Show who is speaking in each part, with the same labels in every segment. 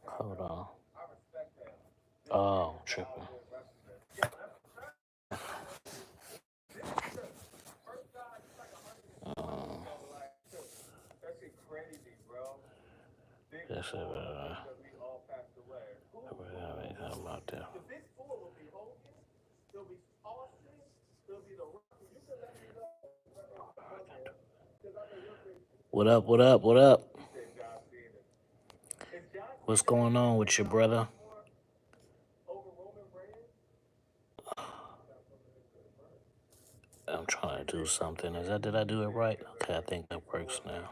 Speaker 1: Hold on. Oh, tripping. Um, that's how about that? What up? What up? What up? What's going on with your brother? I'm trying to do something. Did I do it right? Okay, I think that works now.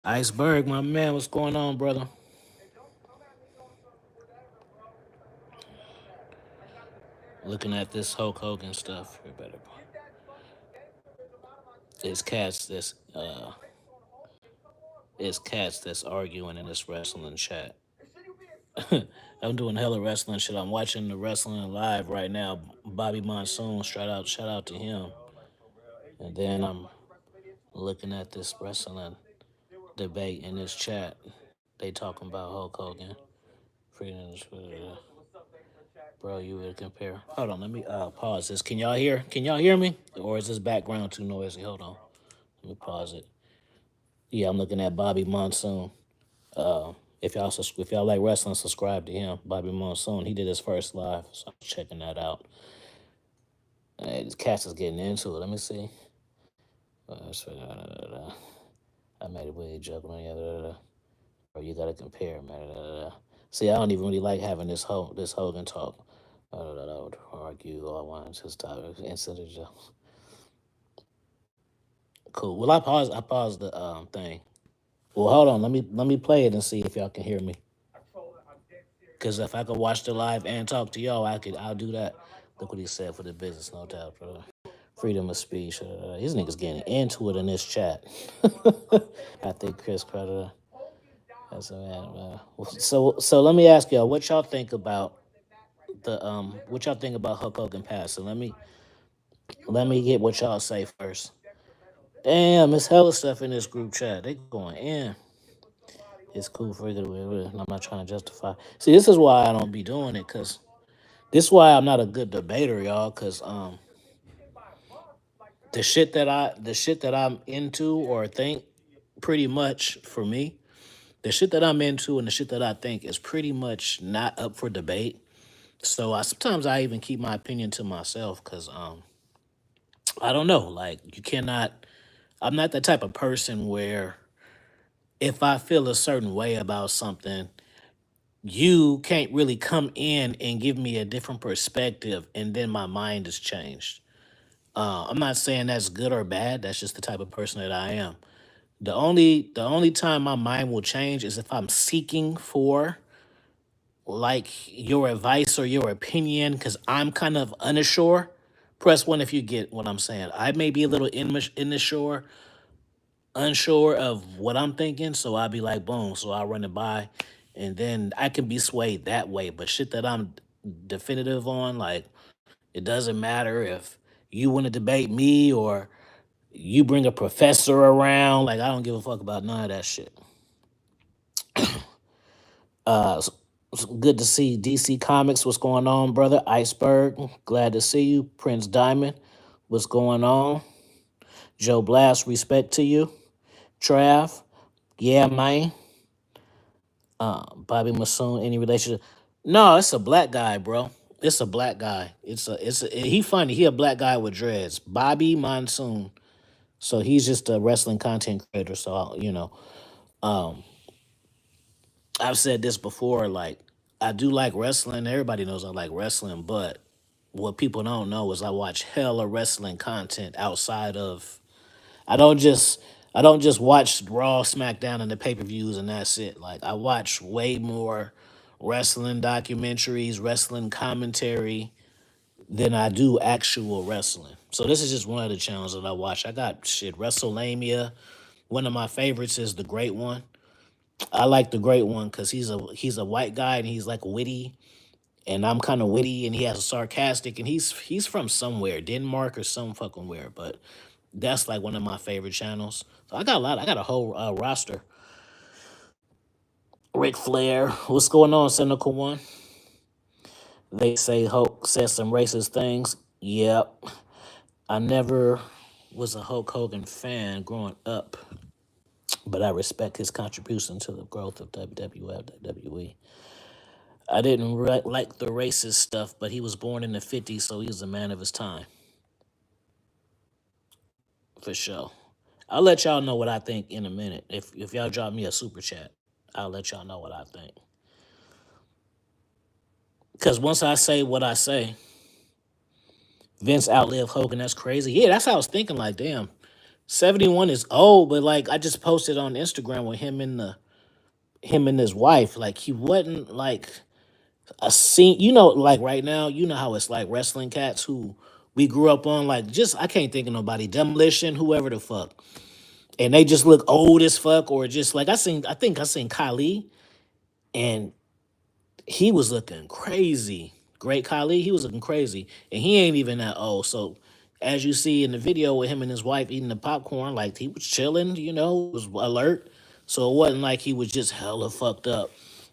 Speaker 1: Iceberg, my man, what's going on, brother? Looking at this Hulk Hogan stuff. You better. It's cats that's it's cats that's arguing in this wrestling chat. I'm doing hella wrestling shit. I'm watching the wrestling live right now. Bobby Monsoon, shout out to him. And then I'm looking at this wrestling debate in this chat. They talking about Hulk Hogan. Freedom, bro. You would compare. Hold on, let me pause this. Can y'all hear? Can y'all hear me? Or is this background too noisy? Hold on. Let me pause it. Yeah, I'm looking at Bobby Monsoon. Uh, if y'all like wrestling, subscribe to him. Bobby Monsoon. He did his first live, so I'm checking that out. Hey, this cats is getting into it. Let me see. I made a weird joke. Or you gotta compare, man. See, I don't even really like having this Hogan talk. Would argue all ones his topic instead of just cool. Well, I paused the thing. Well, hold on. Let me play it and see if y'all can hear me. Cause if I could watch the live and talk to y'all, I'll do that. Look what he said for the business, no doubt, bro. Freedom of speech. These niggas getting into it in this chat. I think Chris Predator. That's a man. So let me ask y'all, what y'all think about what y'all think about Hulk Hogan pass? So let me get what y'all say first. Damn, it's hella stuff in this group chat. They going in. It's cool for you to. I'm not trying to justify. See, this is why I don't be doing it, cause this is why I'm not a good debater, y'all. Cause the shit that I'm into or think, pretty much for me, the shit that I'm into and the shit that I think is pretty much not up for debate. So I even keep my opinion to myself, cause I don't know, like you cannot. I'm not the type of person where if I feel a certain way about something, you can't really come in and give me a different perspective, and then my mind is changed. I'm not saying that's good or bad. That's just the type of person that I am. The only time my mind will change is if I'm seeking for like your advice or your opinion because I'm kind of unsure. Press one if you get what I'm saying. I may be a little unsure of what I'm thinking, so I'll be like, boom. So I'll run it by, and then I can be swayed that way. But shit that I'm definitive on, like it doesn't matter if you want to debate me or you bring a professor around. Like I don't give a fuck about none of that shit. It's good to see DC Comics. What's going on, brother? Iceberg. Glad to see you. Prince Diamond. What's going on? Joe Blast. Respect to you. Trav. Yeah, man. Bobby Masoon. Any relationship? No, it's a black guy, bro. It's a black guy. He funny. He a black guy with dreads. Bobby Monsoon. So he's just a wrestling content creator. So I've said this before. Like I do like wrestling. Everybody knows I like wrestling, but what people don't know is I watch hella wrestling content outside of. I don't just I don't just watch Raw, SmackDown, and the pay per views, and that's it. Like I watch way more wrestling documentaries, wrestling commentary than I do actual wrestling. So this is just one of the channels that I watch. I got shit WrestleMania. One of my favorites is the Great One. I like the Great One because he's a white guy and he's like witty, and I'm kind of witty, and he has a sarcastic, and he's from somewhere, Denmark or some fucking where, but That's like one of my favorite channels. So I got a lot. I got a whole roster. Ric Flair, what's going on, Cynical One? They say Hulk said some racist things. Yep. I never was a Hulk Hogan fan growing up, but I respect his contribution to the growth of WWF, WWE. I didn't like the racist stuff, but he was born in the 50s, so he was a man of his time, for sure. I'll let y'all know what I think in a minute. If y'all drop me a super chat, I'll let y'all know what I think. Because once I say what I say, Vince outlived Hogan. That's crazy. Yeah, that's how I was thinking. Like, damn, 71 is old, but like I just posted on Instagram with him and his wife. Like he wasn't like a scene. You know, like right now, you know how it's like wrestling cats who we grew up on. Like just I can't think of nobody. Demolition, whoever the fuck, and they just look old as fuck, or just like I think I seen Kali, and he was looking crazy. Great Khali, he was looking crazy, and he ain't even that old. So, as you see in the video with him and his wife eating the popcorn, like he was chilling, was alert. So it wasn't like he was just hella fucked up,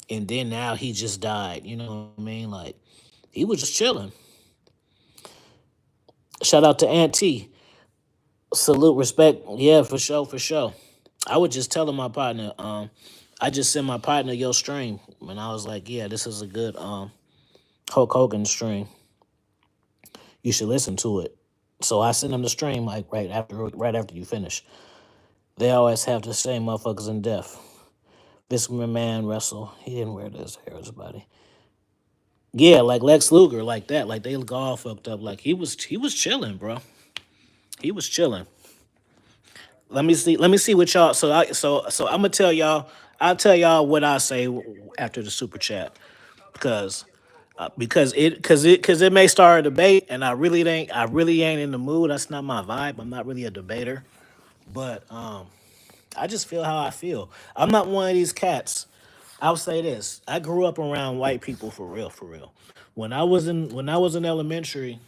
Speaker 1: and then now he just died. You know what I mean? Like he was just chilling. Shout out to Auntie. Salute, respect. Yeah, for sure, for sure. I would just tell my partner, I just sent my partner your stream, and I was like, yeah, this is a good Hulk Hogan stream. You should listen to it. So I sent him the stream like right after you finish. They always have the same motherfuckers in death. This man wrestle. He didn't wear this hair his body. Yeah, like Lex Luger, like that. Like they look all fucked up. Like he was chilling, bro. He was chilling. Let me see what y'all. So I'm gonna tell y'all. I'll tell y'all what I say after the super chat because because it may start a debate and I really ain't in the mood. That's not my vibe. I'm not really a debater. But I just feel how I feel. I'm not one of these cats. I'll say this. I grew up around white people for real, for real. When I was in elementary,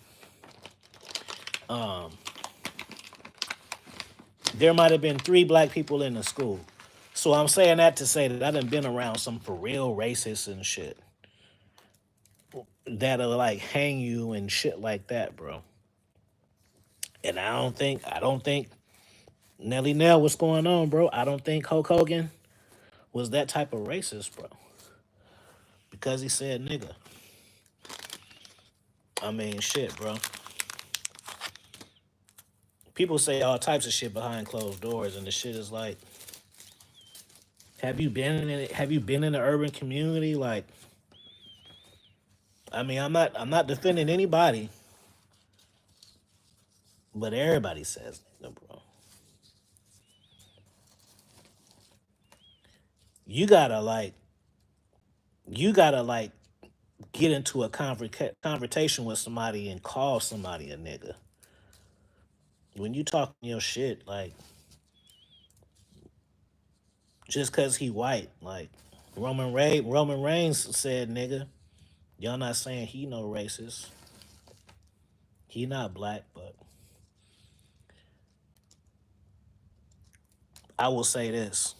Speaker 1: there might have been 3 black people in the school. So I'm saying that to say that I done been around some for real racists and shit that'll like hang you and shit like that, bro. And I don't think Nelly Nell, what's going on, bro? I don't think Hulk Hogan was that type of racist, bro. Because he said nigga. I mean, shit, bro. People say all types of shit behind closed doors, and the shit is like, have you been in it? Have you been in the urban community? Like, I mean, I'm not defending anybody, but everybody says nigga, bro. You gotta like, you gotta like get into a conversation with somebody and call somebody a nigga. When you talking your shit, like just cause he white, like Roman Reigns said nigga. Y'all not saying he no racist. He not black, but I will say this,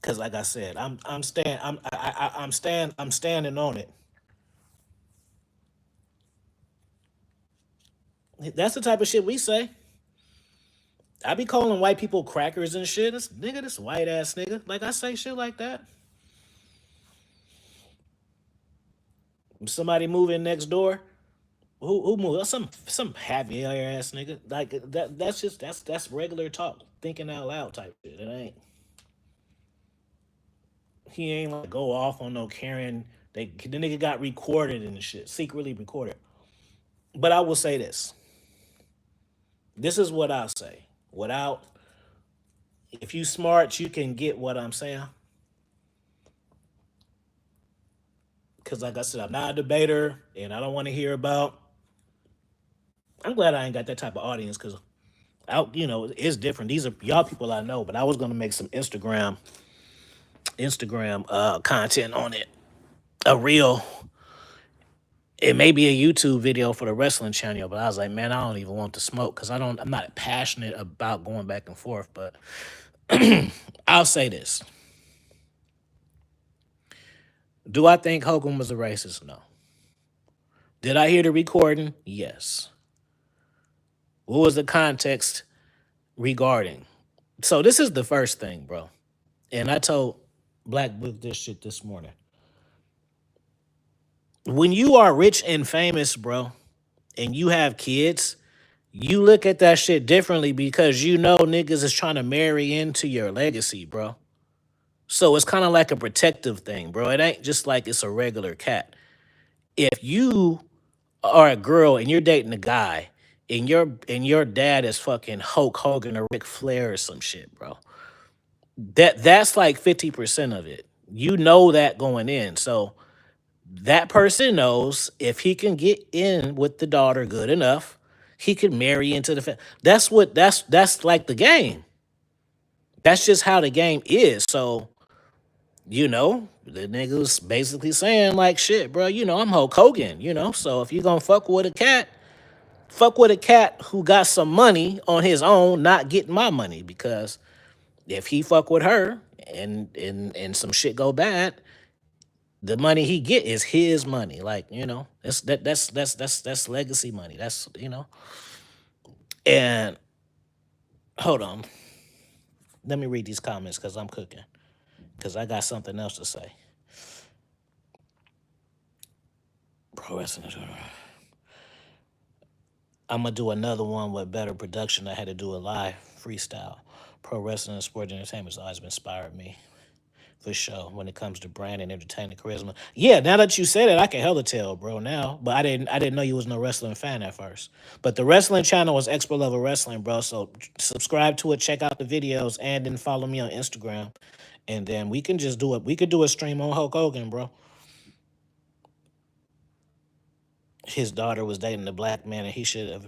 Speaker 1: because like I said, I'm standing on it. That's the type of shit we say. I be calling white people crackers and shit. This nigga, this white ass nigga. Like I say shit like that. Somebody move in next door. Who moved? Some happy ass nigga. Like that. That's regular talk. Thinking out loud type shit. It ain't. He ain't like go off on no Karen. The nigga got recorded and shit, secretly recorded. But I will say this. This is what I'll say. Without, if you smart, you can get what I'm saying. Cause like I said, I'm not a debater, and I don't want to hear about. I'm glad I ain't got that type of audience, cause it's different. These are y'all people I know, but I was gonna make some Instagram content on it, a reel, It may be a YouTube video for the wrestling channel, but I was like, man, I don't even want to smoke because I'm not passionate about going back and forth. But I'll say this. Do I think Hogan was a racist? No. Did I hear the recording? Yes. What was the context regarding? So this is the first thing, bro. And I told Black Book this shit this morning. When you are rich and famous, bro, and you have kids, you look at that shit differently because you know niggas is trying to marry into your legacy, bro. So it's kind of like a protective thing, bro. It ain't just like it's a regular cat. If you are a girl and you're dating a guy and your dad is fucking Hulk Hogan or Ric Flair or some shit, bro. That's like 50% of it. You know that going in. So that person knows if he can get in with the daughter good enough, he could marry into the family. That's like the game. That's just how the game is. So, the nigga was basically saying like shit, bro, I'm Hulk Hogan, So if you gonna fuck with a cat who got some money on his own, not getting my money. Because if he fuck with her and some shit go bad, the money he get is his money. Like, that's legacy money. And hold on. Let me read these comments because I'm cooking. Because I got something else to say. Pro wrestling. I'm gonna do another one with better production. I had to do a live freestyle. Pro wrestling and sport entertainment has always inspired me. For sure, when it comes to brand and entertainment charisma. Yeah, now that you said it, I can hella tell, bro. Now, but I didn't know you was no wrestling fan at first. But the wrestling channel was Expert Level Wrestling, bro. So subscribe to it, check out the videos, and then follow me on Instagram. And then we can just do it. We could do a stream on Hulk Hogan, bro. His daughter was dating a black man, and he should have.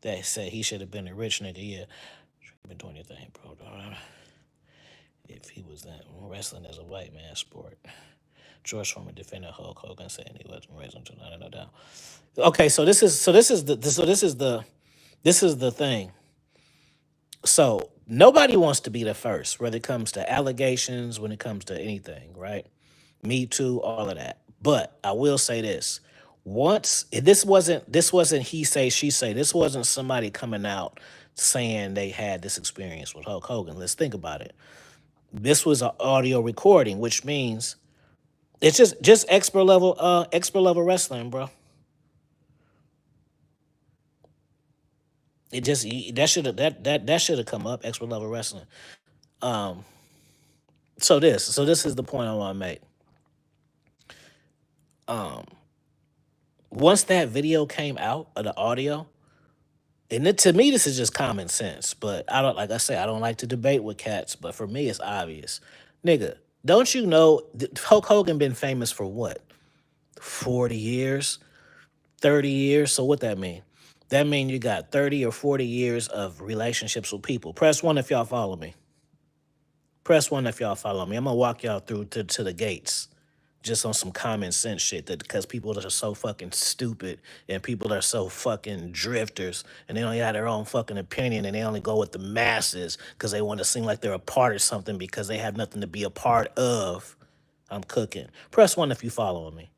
Speaker 1: They said he should have been a rich nigga. Yeah, been doing your thing, bro. If he was that wrestling as a white man sport. George Foreman defended Hulk Hogan, saying he wasn't raised until no doubt. Okay, so this is the thing. So nobody wants to be the first, whether it comes to allegations, when it comes to anything, right? Me too, all of that. But I will say this: once this wasn't he say she say. This wasn't somebody coming out saying they had this experience with Hulk Hogan. Let's think about it. This was an audio recording, which means it's just expert level wrestling, bro. It just that should have come up, expert level wrestling. Um, so this is the point I want to make. Um, Once that video came out of the audio, and to me this is just common sense, but I don't like I say I don't like to debate with cats, but for me it's obvious, nigga. Don't you know Hulk Hogan been famous for what? 40 years, 30 years. So what that mean? That mean you got 30 or 40 years of relationships with people. Press one if y'all follow me. Press one if y'all follow me. I'm gonna walk y'all through to the gates. Just on some common sense shit that because people that are so fucking stupid and people are so fucking drifters and they only have their own fucking opinion and they only go with the masses because they want to seem like they're a part of something because they have nothing to be a part of. I'm cooking. Press one if you following me.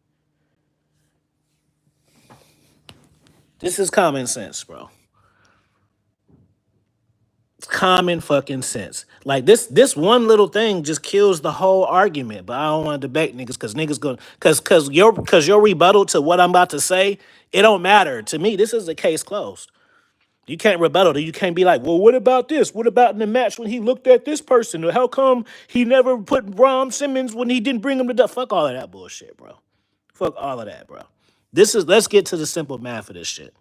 Speaker 1: This is common sense, bro. Common fucking sense. Like this one little thing just kills the whole argument. But I don't want to debate niggas because niggas go because your rebuttal to what I'm about to say, it don't matter. To me, this is a case closed. You can't rebuttal. You can't be like, well, what about this? What about in the match when he looked at this person? Or how come he never put Ron Simmons when he didn't bring him to the fuck all of that bullshit, bro. Fuck all of that, bro. Let's get to the simple math of this shit.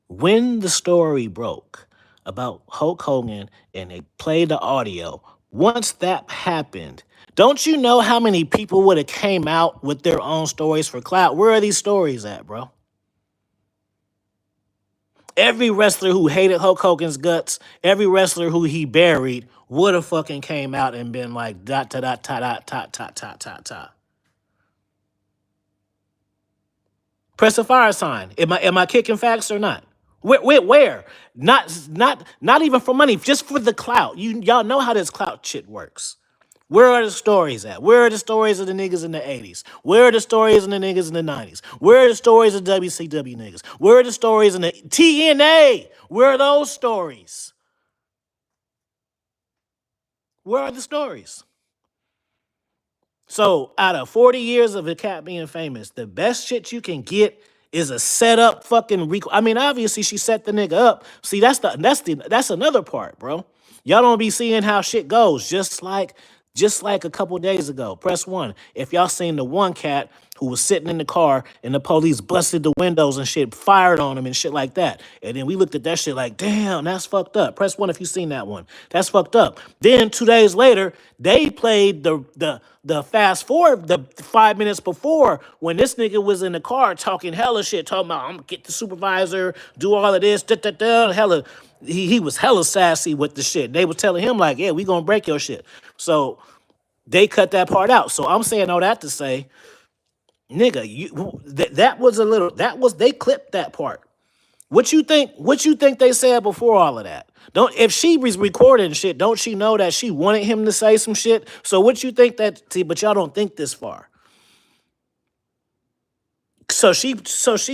Speaker 1: When the story broke about Hulk Hogan and they played the audio, once that happened, don't you know how many people would have came out with their own stories for clout? Where are these stories at, bro? Every wrestler who hated Hulk Hogan's guts, every wrestler who he buried would have fucking came out and been like dot dot dot dot dot dot dot dot dot. Press the fire sign. Am I kicking facts or not? Where? Not even for money, just for the clout. Y'all know how this clout shit works. Where are the stories at? Where are the stories of the niggas in the 80s? Where are the stories of the niggas in the 90s? Where are the stories of WCW niggas? Where are the stories in the TNA? Where are those stories? Where are the stories? So, out of 40 years of a cat being famous, the best shit you can get is a setup fucking I mean, obviously she set the nigga up. See, that's another part, bro. Y'all don't be seeing how shit goes. Just like a couple days ago. Press one. If y'all seen the one cat who was sitting in the car and the police busted the windows and shit, fired on him and shit like that. And then we looked at that shit like, damn, that's fucked up. Press one if you seen that one. That's fucked up. Then 2 days later, they played the fast forward the 5 minutes before when this nigga was in the car talking hella shit, talking about I'm gonna get the supervisor, do all of this, hella. He was hella sassy with the shit. They were telling him like, yeah, we gonna break your shit. So they cut that part out. So I'm saying all that to say, nigga, that was a little they clipped that part. What you think they said before all of that? Don't if she was recording shit, don't she know that she wanted him to say some shit? So what you think that see, but y'all don't think this far. So she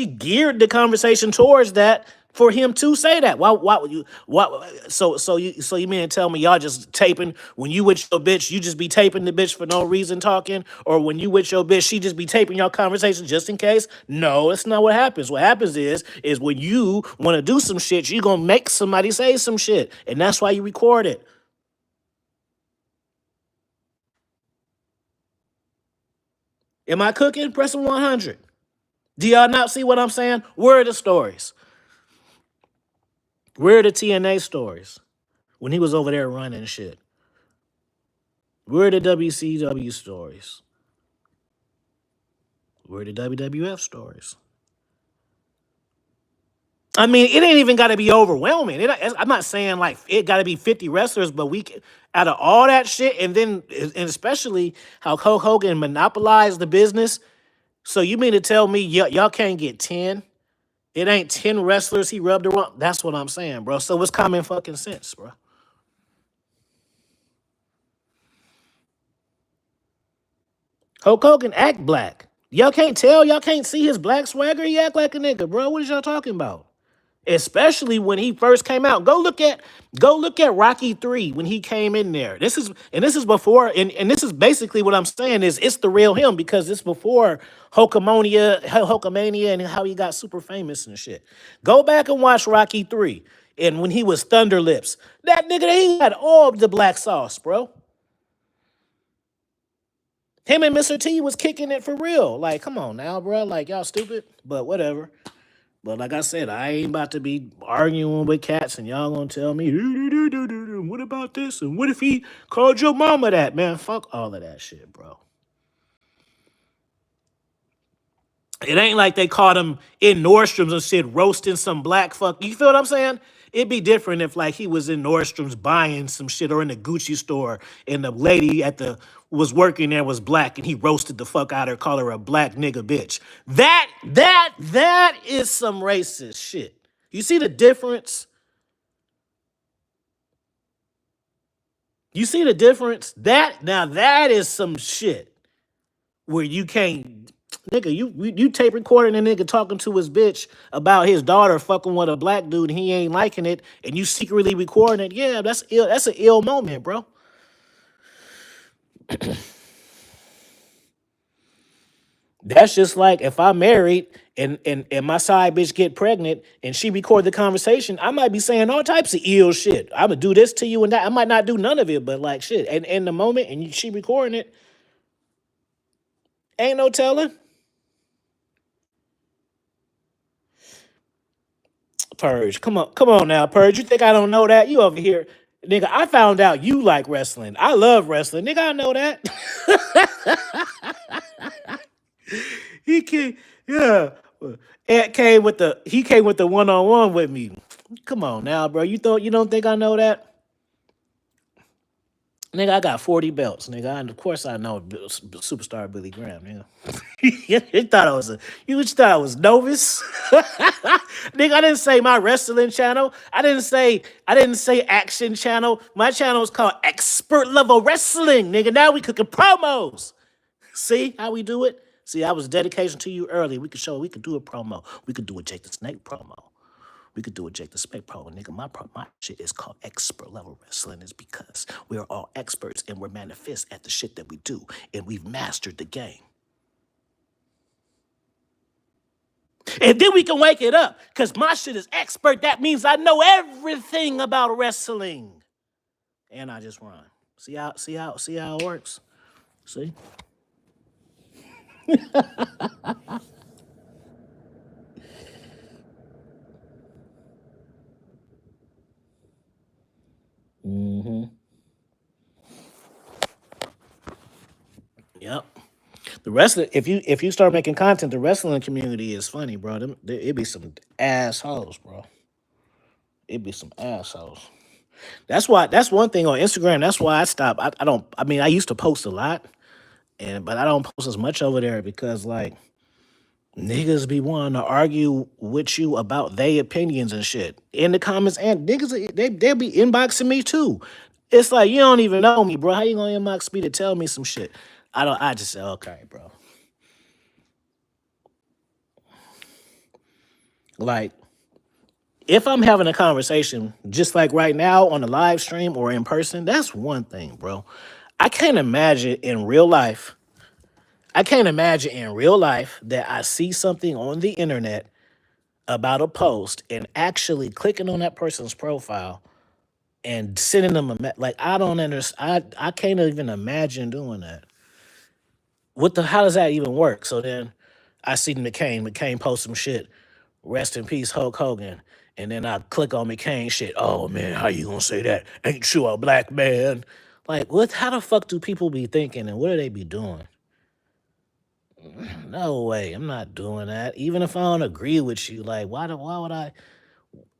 Speaker 1: geared the conversation towards that for him to say that. Why would you so you mean to tell me y'all just taping when you with your bitch, you just be taping the bitch for no reason talking? Or when you with your bitch, she just be taping your conversation just in case? No, that's not what happens. What happens is when you want to do some shit, you gonna make somebody say some shit. And that's why you record it. Am I cooking? Pressing 100. Do y'all not see what I'm saying? Where are the stories? Where are the TNA stories? When he was over there running shit. Where are the WCW stories? Where are the WWF stories? I mean, it ain't even got to be overwhelming. I'm not saying like it got to be 50 wrestlers, but out of all that shit, and especially how Hulk Hogan monopolized the business. So you mean to tell me y'all can't get 10? It ain't 10 wrestlers he rubbed around. That's what I'm saying, bro. So it's common fucking sense, bro. Hulk Hogan act black. Y'all can't tell. Y'all can't see his black swagger. He act like a nigga, bro. What is y'all talking about? Especially when he first came out. Go look at Rocky 3 when he came in there. This is before, and this is basically what I'm saying is it's the real him because it's before Hulkamania and how he got super famous and shit. Go back and watch Rocky 3. And when he was Thunder Lips, that nigga, he had all the black sauce, bro. Him and Mr. T was kicking it for real. Like, come on now, bro. Like, y'all stupid, but whatever. But like I said, I ain't about to be arguing with cats and y'all gonna tell me, what about this? And what if he called your mama that? Man, fuck all of that shit, bro. It ain't like they caught him in Nordstrom's and shit roasting some black fuck. You feel what I'm saying? It'd be different if like he was in Nordstrom's buying some shit or in the Gucci store and the lady at the was working there was black and he roasted the fuck out of her, call her a black nigga bitch. That is some racist shit. You see the difference? You see the difference? That is some shit where you can't, nigga, you tape recording a nigga talking to his bitch about his daughter fucking with a black dude and he ain't liking it, and you secretly recording it. Yeah, that's ill. That's an ill moment, bro. That's just like if I'm married and my side bitch get pregnant and she record the conversation, I might be saying all types of ill shit. I'm gonna do this to you and that. I might not do none of it, but like shit. And in the moment, and she recording it, ain't no telling. Purge. Come on now, Purge. You think I don't know that? You over here. Nigga, I found out you like wrestling. I love wrestling. Nigga, I know that. he came, yeah. Ed came with the one-on-one with me. Come on now, bro. You don't think I know that? Nigga, I got 40 belts, nigga. Of course I know superstar Billy Graham, nigga. You thought I was you thought I was novice? Nigga, I didn't say my wrestling channel. I didn't say action channel. My channel is called Expert Level Wrestling, nigga. Now we cooking promos. See how we do it? See, I was dedication to you early. We could do a promo. We could do a Jake the Snake promo. We could do a Jake the Snake promo. Nigga, my shit is called expert level wrestling is because we are all experts and we're manifest at the shit that we do. And we've mastered the game. And then we can wake it up. Cause my shit is expert. That means I know everything about wrestling. And I just run. See how it works? See? Mm-hmm. Yep. The wrestling, if you start making content, the wrestling community is funny, bro. It be some assholes, bro. It be some assholes. That's one thing on Instagram. That's why I stopped. I don't. I mean, I used to post a lot, but I don't post as much over there because like niggas be wanting to argue with you about their opinions and shit in the comments, and niggas they'll be inboxing me too. It's like you don't even know me, bro. How you gonna inbox me to tell me some shit? I don't. I just say okay, bro. Like if I'm having a conversation just like right now on a live stream or in person, that's one thing, bro. I can't imagine in real life. I can't imagine in real life that I see something on the internet about a post and actually clicking on that person's profile and sending them like I don't understand. I can't even imagine doing that. What the how does that even work? So then I see McCain. McCain post some shit. Rest in peace, Hulk Hogan. And then I click on McCain shit. Oh man, how you gonna say that? Ain't you a black man? Like what? How the fuck do people be thinking and what do they be doing? No way, I'm not doing that. Even if I don't agree with you, like why would I?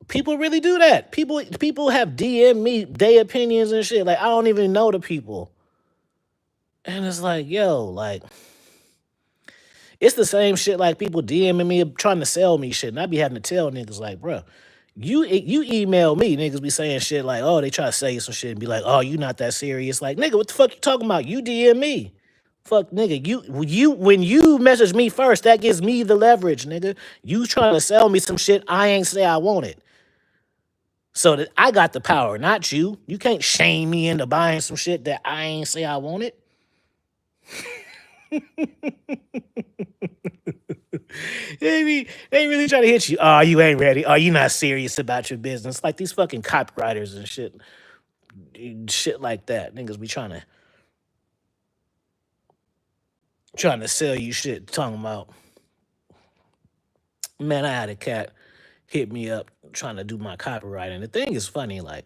Speaker 1: People really do that. People have DM me their opinions and shit. Like I don't even know the people, and it's like yo, like it's the same shit. Like people DMing me trying to sell me shit, and I be having to tell niggas like, bro, you email me, niggas be saying shit like, oh, they try to say some shit and be like, oh, you not that serious. Like nigga, what the fuck you talking about? You DM me. Fuck nigga, you when you message me first, that gives me the leverage, nigga. You trying to sell me some shit I ain't say I wanted. So that I got the power, not you. You can't shame me into buying some shit that I ain't say I wanted. They really try to hit you. Oh, you ain't ready. Oh, you not serious about your business. Like these fucking copywriters and shit like that. Niggas be trying to sell you shit, talking about man, I had a cat hit me up trying to do my copywriting. The thing is funny, like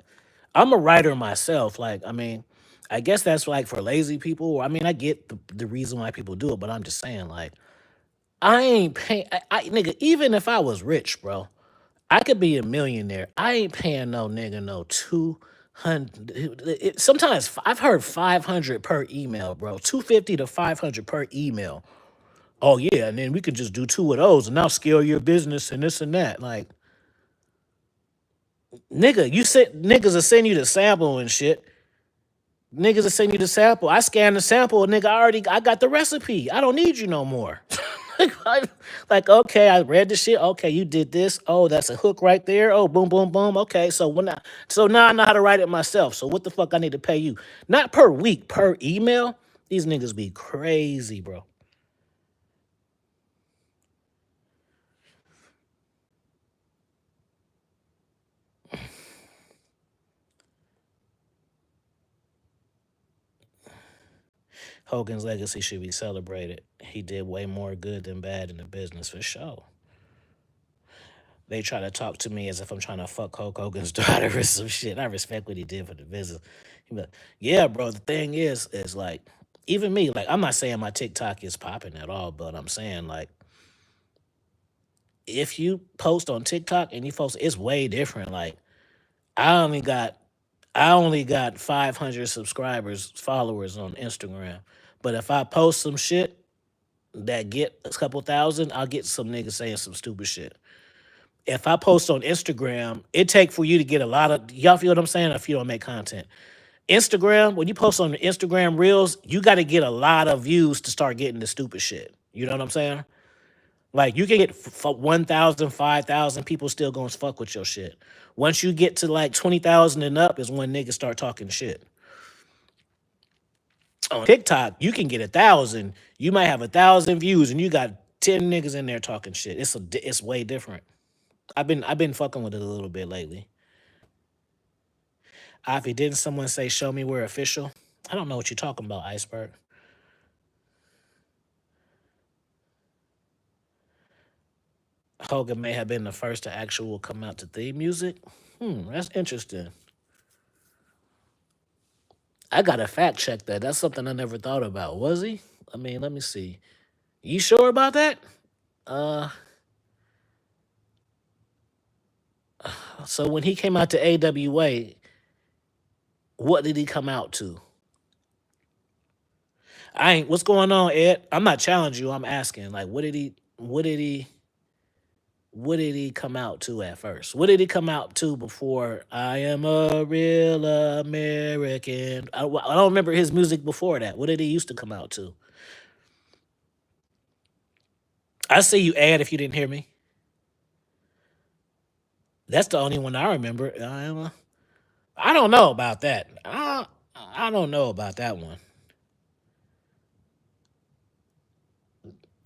Speaker 1: I'm a writer myself. Like, I mean, I guess that's like for lazy people. I mean, I get the reason why people do it, but I'm just saying, like, I ain't paying. Nigga, even if I was rich, bro, I could be a millionaire. I ain't paying no nigga no 200. Sometimes I've heard 500 per email, bro. 250 to 500 per email. Oh yeah, and then we could just do two of those and now scale your business and this and that. Like, nigga, you said niggas will send you the sample and shit. Niggas will send you the sample. I scan the sample, nigga. I got the recipe. I don't need you no more. like, okay, I read the shit. Okay, you did this. Oh, that's a hook right there. Oh, boom, boom, boom. Okay, so now I know how to write it myself. So what the fuck I need to pay you? Not per week, per email. These niggas be crazy, bro. Hogan's legacy should be celebrated. He did way more good than bad in the business for sure. They try to talk to me as if I'm trying to fuck Hulk Hogan's daughter or some shit. I respect what he did for the business. He be like, yeah, bro. The thing is like, even me, like, I'm not saying my TikTok is popping at all, but I'm saying like, if you post on TikTok and you post, it's way different. Like, I only got I only got 500 subscribers, followers on Instagram. But if I post some shit that get a couple thousand, I'll get some niggas saying some stupid shit. If I post on Instagram, it take for you to get a lot of y'all feel what I'm saying if you don't make content. Instagram, when you post on the Instagram Reels, you got to get a lot of views to start getting the stupid shit. You know what I'm saying? Like you can get 1,000, 5,000 people still gonna fuck with your shit. Once you get to like 20,000 and up is when niggas start talking shit. On TikTok, you can get 1,000. You might have 1,000 views and you got 10 niggas in there talking shit. It's way different. I've been fucking with it a little bit lately. Ivy, didn't someone say show me we're official? I don't know what you're talking about, Iceberg. Hogan may have been the first to actual come out to theme music. That's interesting. I gotta fact check that. That's something I never thought about. Was he? I mean, let me see. You sure about that? Uh, so when he came out to AWA, what did he come out to? I ain't. What's going on, Ed? I'm not challenging you. I'm asking. Like, what did he? What did he? What did he come out to at first? What did he come out to before I am a real American? I don't remember his music before that. What did he used to come out to? I see you, Ed, if you didn't hear me. That's the only one I remember. I don't know about that. I don't know about that one.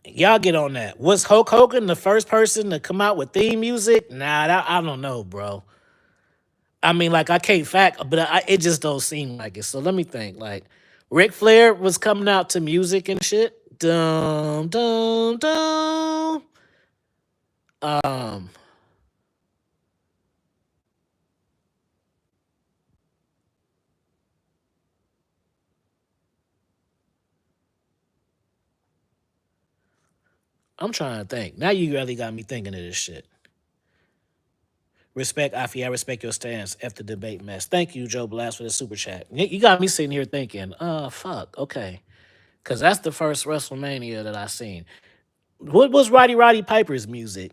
Speaker 1: Y'all get on that. Was Hulk Hogan the first person to come out with theme music? Nah, I don't know, bro. I mean, like I can't fact, but it just don't seem like it. So let me think. Like Ric Flair was coming out to music and shit. Dum dum dum. Um, I'm trying to think. Now you really got me thinking of this shit. Respect, Afi. I respect your stance. F the debate mess. Thank you, Joe Blast, for the super chat. You got me sitting here thinking, fuck, okay. Because that's the first WrestleMania that I seen. What was Roddy Piper's music?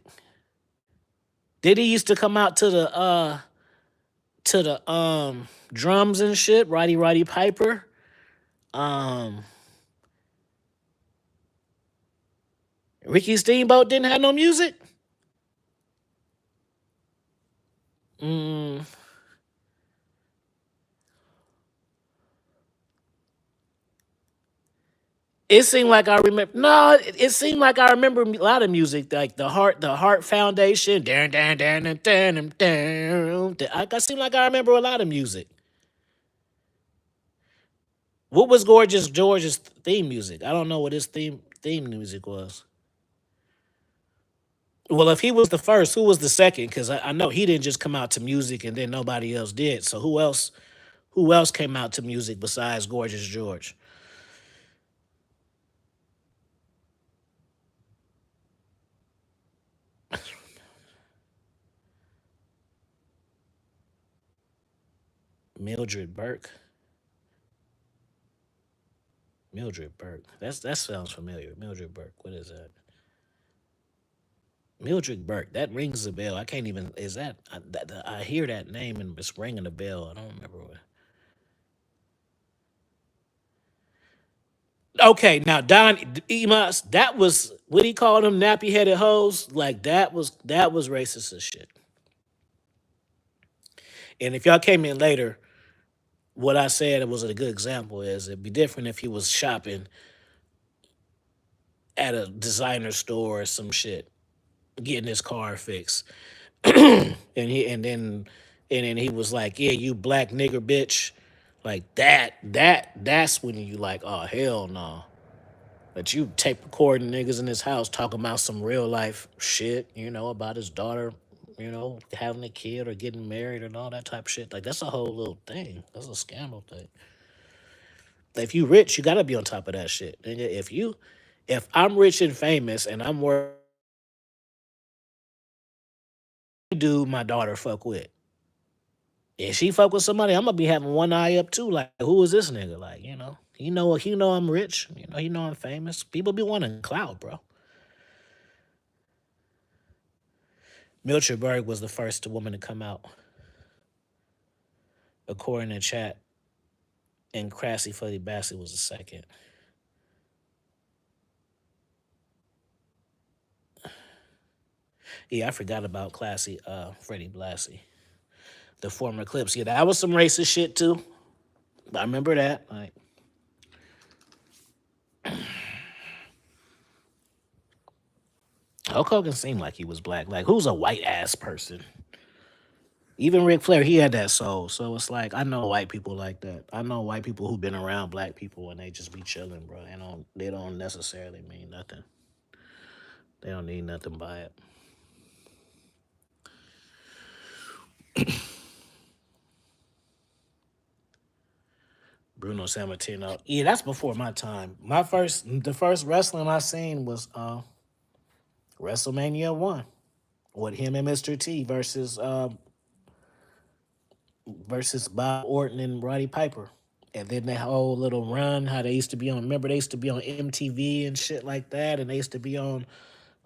Speaker 1: Did he used to come out to the drums and shit? Roddy Piper? Um Ricky Steamboat didn't have no music? Mm, it seemed like I remember. No, it seemed like I remember a lot of music, like the Heart Foundation. Dan dan dan dan dan dan. I seem like I remember a lot of music. What was Gorgeous George's theme music? I don't know what his theme music was. Well, if he was the first, who was the second? Because I know he didn't just come out to music and then nobody else did. So who else? Who else came out to music besides Gorgeous George? Mildred Burke. Mildred Burke. That sounds familiar. Mildred Burke. What is that? Mildred Burke. That rings a bell. I can't even. Is that? I hear that name and it's ringing a bell. I don't remember what. Okay, now Don Emas. That was what he called them nappy headed hoes. Like that was racist as shit. And if y'all came in later, what I said it was a good example is it'd be different if he was shopping at a designer store or some shit, getting his car fixed. And then he was like, "Yeah, you black nigger bitch," like that's when you like, "Oh hell no!" But you tape recording niggas in his house talking about some real life shit, about his daughter, having a kid or getting married and all that type of shit. Like that's a whole little thing. That's a scandal thing. If you rich, you gotta be on top of that shit. Nigga, if I'm rich and famous and I'm worth do my daughter fuck with. If she fuck with somebody, I'm gonna be having one eye up too. Like, who is this nigga? Like, he know I'm rich. He know I'm famous. People be wanting clout, bro. Mildred Berg was the first woman to come out, according to chat, and Crassy Fuddy Bassett was the second. Yeah, I forgot about Classy Freddie Blassie. The former Clips. Yeah, that was some racist shit too. I remember that. Like, Hulk Hogan seemed like he was black. Like, who's a white ass person? Even Ric Flair, he had that soul. So it's like I know white people like that. I know white people who've been around black people and they just be chilling, bro. They don't necessarily mean nothing. They don't need nothing by it. Bruno Sammartino. Yeah, that's before my time. The first wrestling I seen was WrestleMania 1 with him and Mr. T versus Bob Orton and Roddy Piper. And then that whole little run, how they used to be on, remember they used to be on MTV and shit like that, and they used to be on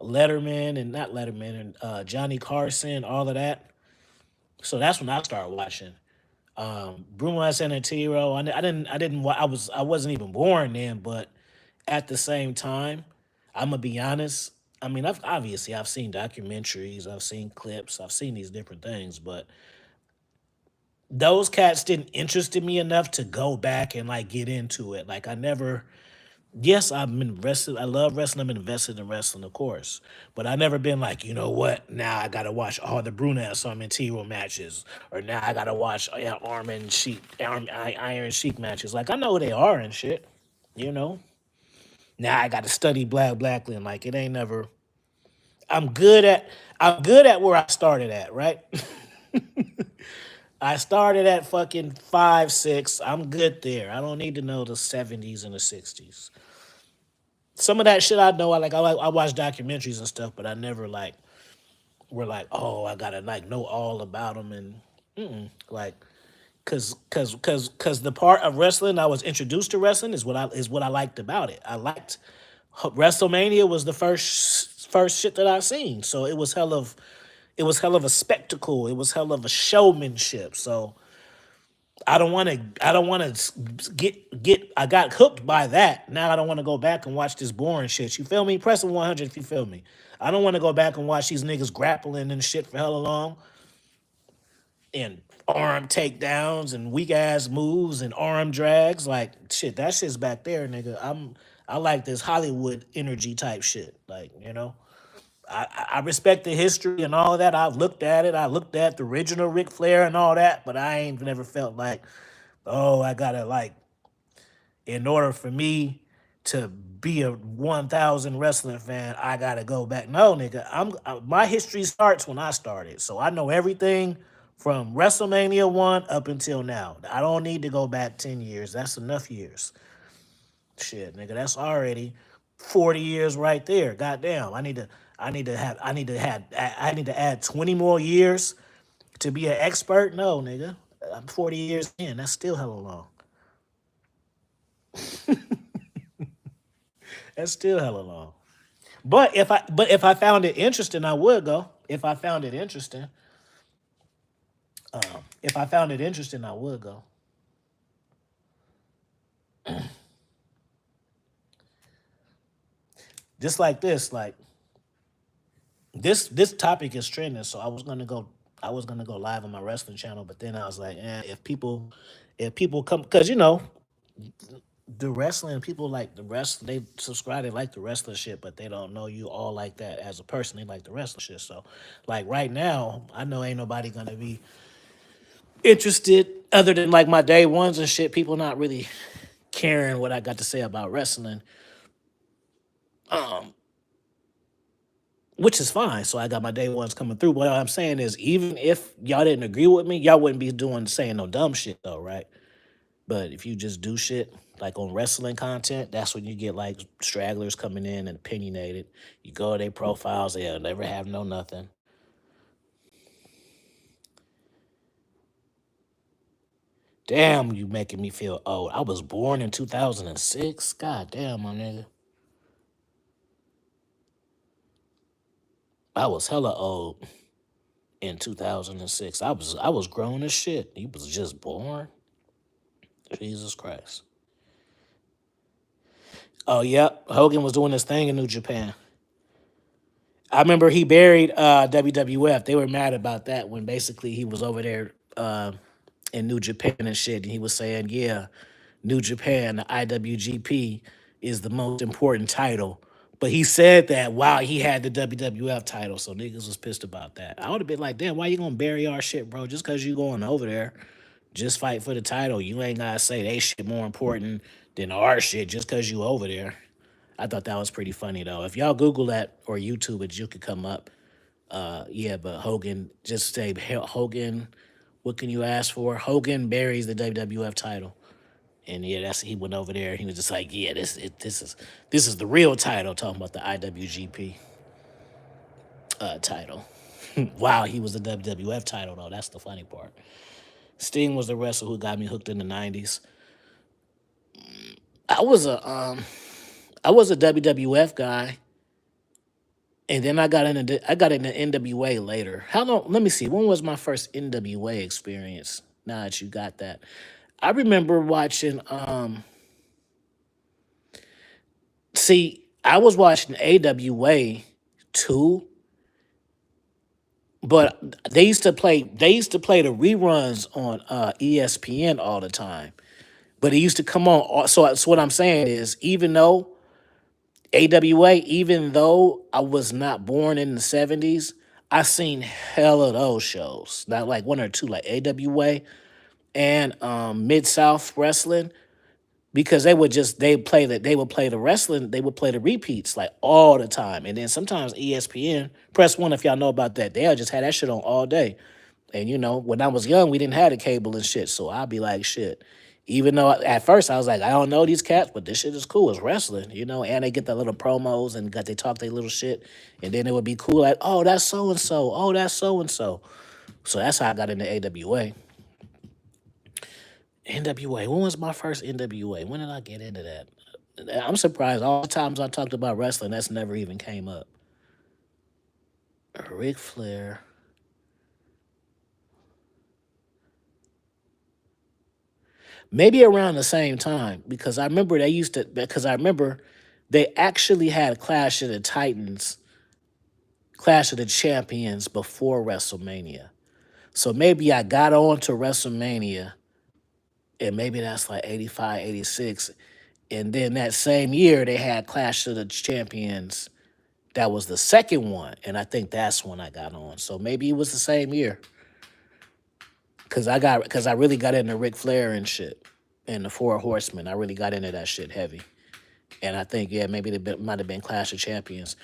Speaker 1: Letterman and not Letterman and Johnny Carson, all of that. So that's when I started watching. Bruno Sanatiro. I wasn't even born then, but at the same time, I'm gonna be honest. I mean, I've seen documentaries, I've seen clips, I've seen these different things, but those cats didn't interest me enough to go back and like get into it. Like I never. Yes, I'm invested. I love wrestling. I'm invested in wrestling, of course. But I never been like, you know what? Now I gotta watch all the Brunette Armin Tiro matches, or now I gotta watch Iron Sheik matches. Like I know who they are and shit. You know. Now I gotta study Blackly and like it ain't never. I'm good at. I'm good at where I started at. Right. I started at fucking 5, 6. I'm good there. I don't need to know the 70s and the 60s. Some of that shit I know. I watch documentaries and stuff, but I never like were like, oh, I gotta like know all about them and like, cause the part of wrestling I was introduced to wrestling is what I liked about it. I liked WrestleMania was the first shit that I seen, so it was hell of a spectacle. It was hell of a showmanship. So I don't want to get. I got hooked by that. Now I don't want to go back and watch this boring shit. You feel me? Press 100 if you feel me. I don't want to go back and watch these niggas grappling and shit for hella long and arm takedowns and weak ass moves and arm drags. Like shit, that shit's back there, nigga. I like this Hollywood energy type shit. Like I respect the history and all that. I've looked at it. I looked at the original Ric Flair and all that, but I ain't never felt like, oh, I gotta like, in order for me to be a 1,000 wrestling fan, I gotta go back. No, nigga, my history starts when I started, so I know everything from WrestleMania 1 up until now. I don't need to go back 10 years. That's enough years. Shit, nigga, that's already 40 years right there. Goddamn, I need to add 20 more years to be an expert. No, nigga, I'm 40 years in. That's still hella long. That's still hella long. But if I found it interesting, I would go. If I found it interesting, I would go. Just like this, like this topic is trending, so I was gonna go live on my wrestling channel, but then I was like, if people come, because the wrestling people like the rest, they subscribe, they like the wrestling shit, but they don't know you all like that as a person. They like the wrestling shit. So, like right now, I know ain't nobody gonna be interested other than like my day ones and shit. People not really caring what I got to say about wrestling, which is fine. So I got my day ones coming through. But what I'm saying is, even if y'all didn't agree with me, y'all wouldn't be doing saying no dumb shit though, right? But if you just do shit like on wrestling content, that's when you get like stragglers coming in and opinionated. You go to their profiles, they'll never have no nothing. Damn, you making me feel old. I was born in 2006. God damn, my nigga. I was hella old in 2006. I was grown as shit. He was just born. Jesus Christ. Oh, yep. Hogan was doing this thing in New Japan. I remember he buried WWF. They were mad about that when basically he was over there in New Japan and shit. And he was saying, yeah, New Japan, the IWGP, is the most important title. But he said that while he had the WWF title. So niggas was pissed about that. I would have been like, damn, why you gonna bury our shit, bro? Just because you going over there, just fight for the title. You ain't gotta say they shit more important than our shit just because you over there. I thought that was pretty funny though. If y'all Google that or YouTube it, you could come up. Yeah, but Hogan, just say Hogan. What can you ask for? Hogan buries the WWF title, and yeah, that's he went over there. He was just like, yeah, this is the real title. Talking about the IWGP title. Wow, he was the WWF title though. That's the funny part. Sting was the wrestler who got me hooked in the '90s. I was a I was a WWF guy, and then I got into NWA later. How long? Let me see. When was my first NWA experience? Now that you got that, I remember watching. See, I was watching AWA too, but they used to play the reruns on ESPN all the time. But it used to come on. So what I'm saying is, even though AWA, even though I was not born in the '70s, I seen hell of those shows. Not like one or two, like AWA and Mid South Wrestling, because they would play the wrestling, they would play the repeats like all the time. And then sometimes ESPN, press one if y'all know about that. They'll just have that shit on all day. And when I was young, we didn't have the cable and shit. So I'd be like, shit. Even though at first I was like, I don't know these cats, but this shit is cool. It's wrestling. And they get the little promos and they talk their little shit. And then it would be cool, like, oh, that's so and so. Oh, that's so and so. So that's how I got into AWA. NWA. When was my first NWA? When did I get into that? I'm surprised. All the times I talked about wrestling, that's never even came up. Ric Flair. Maybe around the same time, because I remember they actually had Clash of the Titans, Clash of the Champions before WrestleMania. So maybe I got on to WrestleMania, and maybe that's like 85, 86. And then that same year, they had Clash of the Champions. That was the second one. And I think that's when I got on. So maybe it was the same year. Because I really got into Ric Flair and shit. And the Four Horsemen. I really got into that shit heavy. And I think, yeah, maybe it might have been Clash of Champions.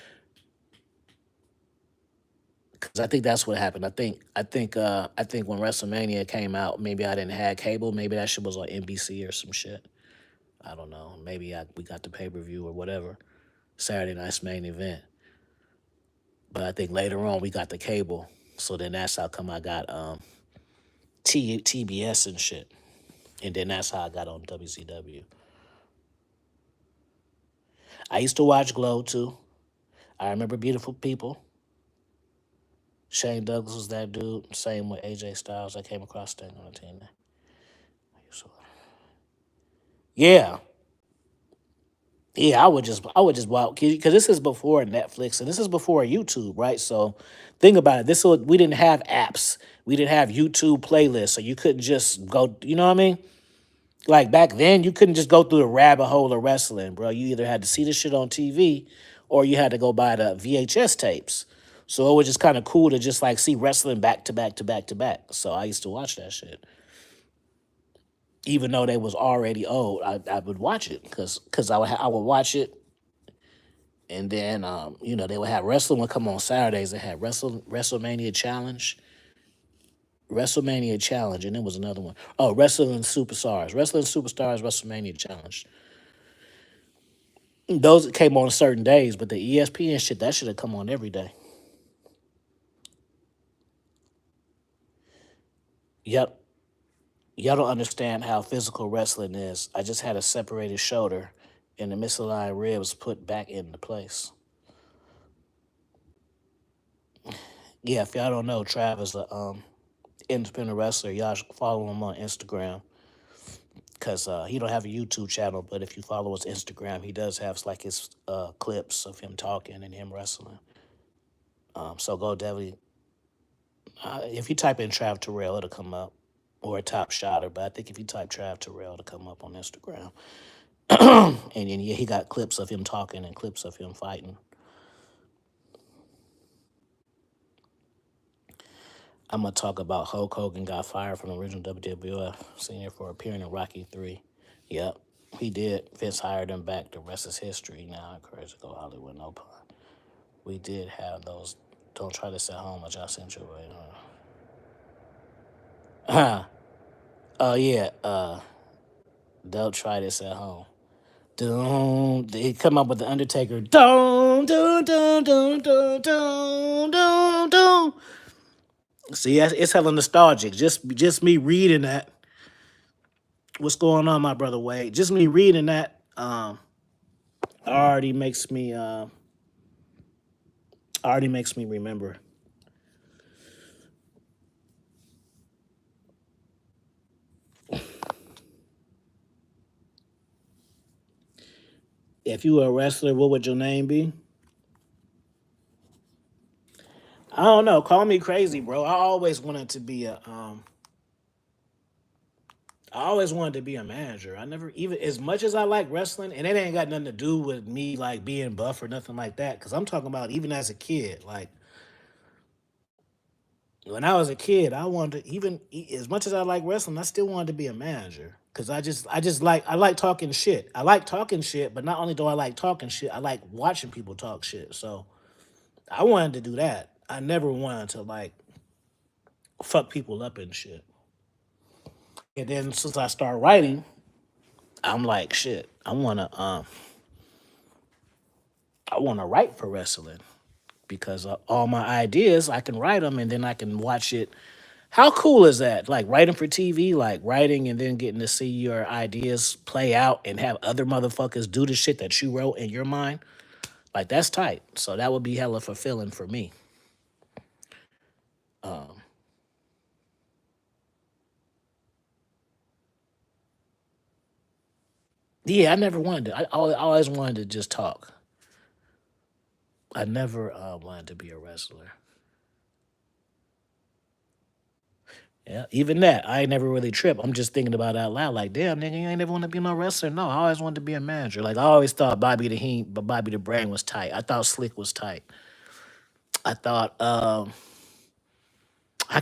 Speaker 1: Because I think that's what happened. I think when WrestleMania came out, maybe I didn't have cable. Maybe that shit was on NBC or some shit. I don't know. Maybe we got the pay-per-view or whatever. Saturday night's main event. But I think later on we got the cable. So then that's how come I got TBS and shit. And then that's how I got on WCW. I used to watch Glow too. I remember Beautiful People. Shane Douglas was that dude. Same with AJ Styles. I came across Sting on the team. So, yeah, yeah. I would just watch because this is before Netflix and this is before YouTube, right? So, think about it. We didn't have apps. We didn't have YouTube playlists, so you couldn't just go. You know what I mean? Like back then, you couldn't just go through the rabbit hole of wrestling, bro. You either had to see the shit on TV or you had to go buy the VHS tapes. So it was just kind of cool to just like see wrestling back to back to back to back. So I used to watch that shit. Even though they was already old, I would watch it because I would watch it and then they would have wrestling would come on Saturdays. They had WrestleMania Challenge, and there was another one. Oh, Wrestling Superstars, WrestleMania Challenge. Those came on certain days, but the ESPN shit, that should have come on every day. Yep. Y'all don't understand how physical wrestling is. I just had a separated shoulder and the misaligned ribs put back into place. Yeah, if y'all don't know, Trav is a independent wrestler. Y'all should follow him on Instagram because he don't have a YouTube channel, but if you follow his Instagram, he does have like his clips of him talking and him wrestling. So go definitely if you type in Trav Terrell, it'll come up, or a top shotter. But I think if you type Trav Terrell, it'll come up on Instagram. And then yeah, he got clips of him talking and clips of him fighting. I'm gonna talk about Hulk Hogan got fired from the original WWF senior for appearing in Rocky 3. Yep, he did. Vince hired him back. The rest is history. Now, crazy go Hollywood, no pun. We did have those. Don't try this at home, which I sent you away. Oh yeah. Don't try this at home. Don't they come up with the Undertaker? Don't. See, it's hella nostalgic. Just me reading that. What's going on, my brother Wade? Just me reading that already makes me remember. If you were a wrestler, what would your name be? I don't know. Call me crazy, bro. I always wanted to be a manager. I never even as much as I like wrestling, and it ain't got nothing to do with me like being buff or nothing like that. Cause I'm talking about even as a kid. Like when I was a kid, I wanted to as much as I like wrestling, I still wanted to be a manager. Cause I like talking shit. I like talking shit, but not only do I like talking shit, I like watching people talk shit. So I wanted to do that. I never wanted to like fuck people up and shit. And then since I started writing, I'm like shit. I wanna write for wrestling because all my ideas I can write them and then I can watch it. How cool is that? Like writing for TV, like writing and then getting to see your ideas play out and have other motherfuckers do the shit that you wrote in your mind. Like that's tight. So that would be hella fulfilling for me. Yeah, I never wanted to. I always wanted to just talk. I never wanted to be a wrestler. Yeah, even that, I ain't never really trip. I'm just thinking about it out loud. Like, damn, nigga, you ain't never want to be no wrestler. No, I always wanted to be a manager. Like, I always thought but Bobby the Brain was tight. I thought Slick was tight. I thought, I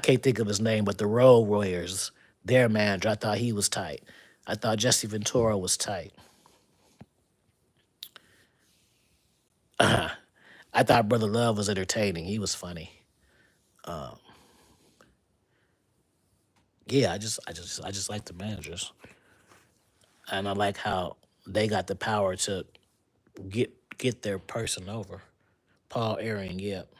Speaker 1: can't think of his name, but the Road Warriors, their manager, I thought he was tight. I thought Jesse Ventura was tight. I thought Brother Love was entertaining. He was funny. Yeah, I just like the managers, and I like how they got the power to get their person over. Paul Aaron, yep.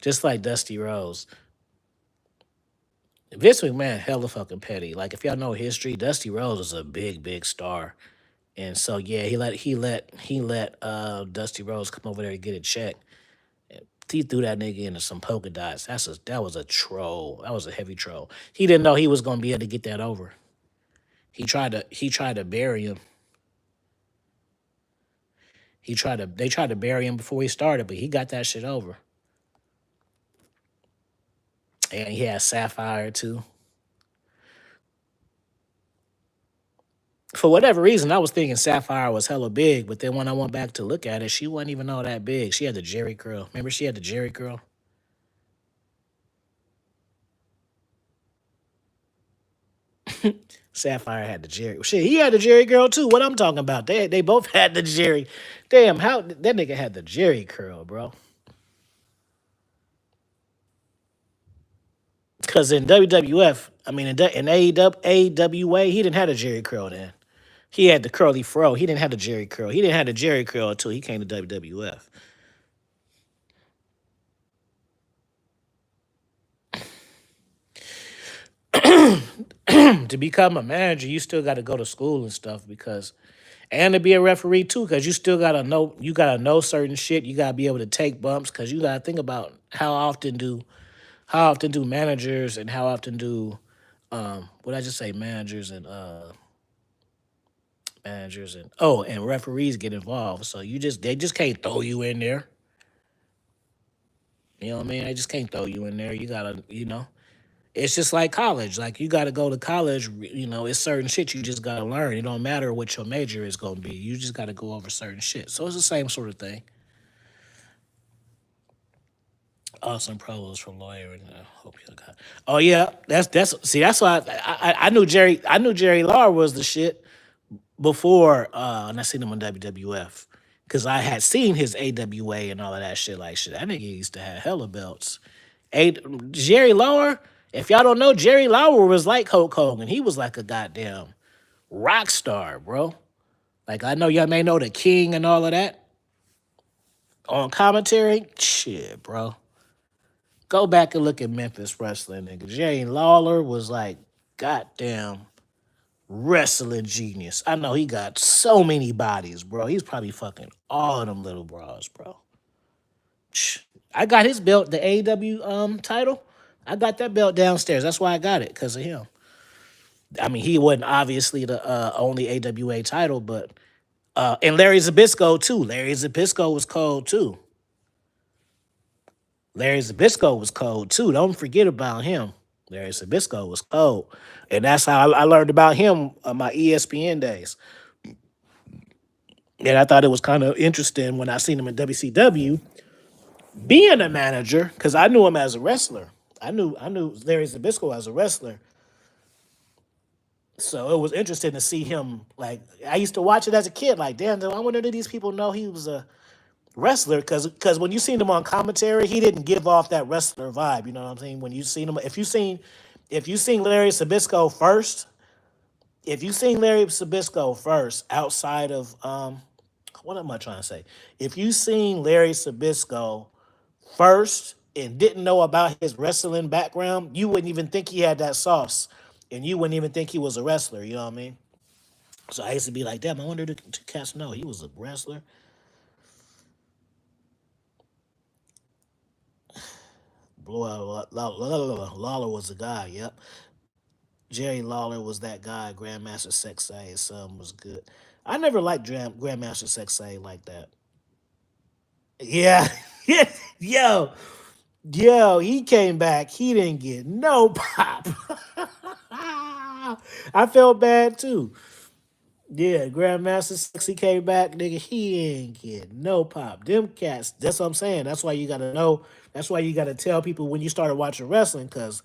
Speaker 1: Just like Dusty Rose. Vince McMahon, hella fucking petty. Like if y'all know history, Dusty Rose was a big star, and so yeah, he let Dusty Rose come over there to get a check. He threw that nigga into some polka dots. That was a troll. That was a heavy troll. He didn't know he was gonna be able to get that over. He tried to bury him. They tried to bury him before he started, but he got that shit over. And he had Sapphire too. For whatever reason, I was thinking Sapphire was hella big, but then when I went back to look at it, she wasn't even all that big. She had the Jerry curl. Remember, she had the Jerry curl. Sapphire had the Jerry. Shit, he had the Jerry girl too. What I'm talking about? They both had the Jerry. Damn, how that nigga had the Jerry curl, bro? Because in WWF, I mean in AWA, he didn't have a Jerry curl then. He had the curly fro. He didn't have the Jerry curl. He didn't have the Jerry curl until he came to WWF. To become a manager, you still got to go to school and stuff because, and to be a referee too, because you gotta know certain shit. You gotta be able to take bumps because you gotta think about how often do managers and how often do what I just say managers and and referees get involved. So they just can't throw you in there. You know what I mean? They just can't throw you in there. You gotta, it's just like college. Like you gotta go to college. It's certain shit you just gotta learn. It don't matter what your major is gonna be. You just gotta go over certain shit. So it's the same sort of thing. Awesome pros for lawyer and hope you got. Oh yeah, that's see that's why I knew Jerry Lawler was the shit before and I seen him on WWF because I had seen his AWA and all of that shit. Like shit, that nigga used to have hella belts. A Jerry Lawler, if y'all don't know, Jerry Lawler was like Hulk Hogan. He was like a goddamn rock star, bro. Like I know y'all may know the King and all of that on commentary. Shit, bro. Go back and look at Memphis wrestling, nigga. Jerry Lawler was like goddamn wrestling genius. I know he got so many bodies, bro. He's probably fucking all of them little bras, bro. I got his belt, the AEW title. I got that belt downstairs. That's why I got it, because of him. I mean, he wasn't obviously the only AWA title, but and Larry Zbyszko too. Larry Zbyszko was cold too. Larry Zbyszko was cold too. Don't forget about him. Larry Zbyszko was cold, and that's how I learned about him on my ESPN days. And I thought it was kind of interesting when I seen him in WCW being a manager because I knew him as a wrestler. I knew Larry Zbyszko as a wrestler, so it was interesting to see him. Like I used to watch it as a kid. Like damn, I wonder did these people know he was a wrestler? Because when you seen him on commentary, he didn't give off that wrestler vibe. You know what I'm saying? When you seen him, if you seen Larry Zbyszko first, if you seen Larry Zbyszko first outside of what am I trying to say? If you seen Larry Zbyszko first and didn't know about his wrestling background, you wouldn't even think he had that sauce, and you wouldn't even think he was a wrestler. You know what I mean? So I used to be like, damn, I wonder to cats know he was a wrestler. Lawler was the guy. Yep, Jerry Lawler was that guy. Grandmaster Sexay, his son was good. I never liked Grandmaster Sexay like that. Yeah, yo, yo, he came back. He didn't get no pop. I felt bad too. Yeah, Grandmaster Sexy came back, nigga. He ain't get no pop. Them cats. That's what I'm saying. That's why you gotta know. That's why you gotta tell people when you started watching wrestling, cause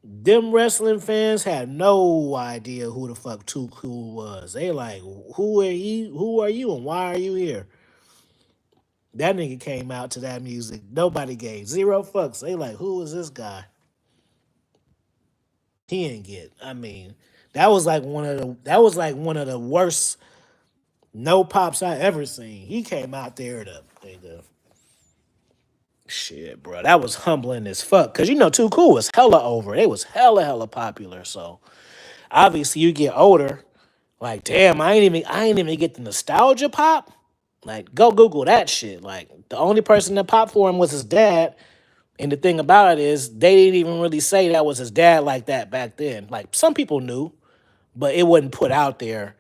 Speaker 1: them wrestling fans had no idea who the fuck Too Cool was. They like, who are you? Who are you? And why are you here? That nigga came out to that music. Nobody gave zero fucks. They like, who is this guy? He ain't get. I mean, that was like one of the worst no pops I ever seen. He came out there to nigga. Shit, bro. That was humbling as fuck. Cause Too Cool was hella over. They was hella popular. So obviously you get older. Like, damn, I ain't even get the nostalgia pop. Like, go Google that shit. Like, the only person that popped for him was his dad. And the thing about it is, they didn't even really say that was his dad like that back then. Like, some people knew, but it wasn't put out there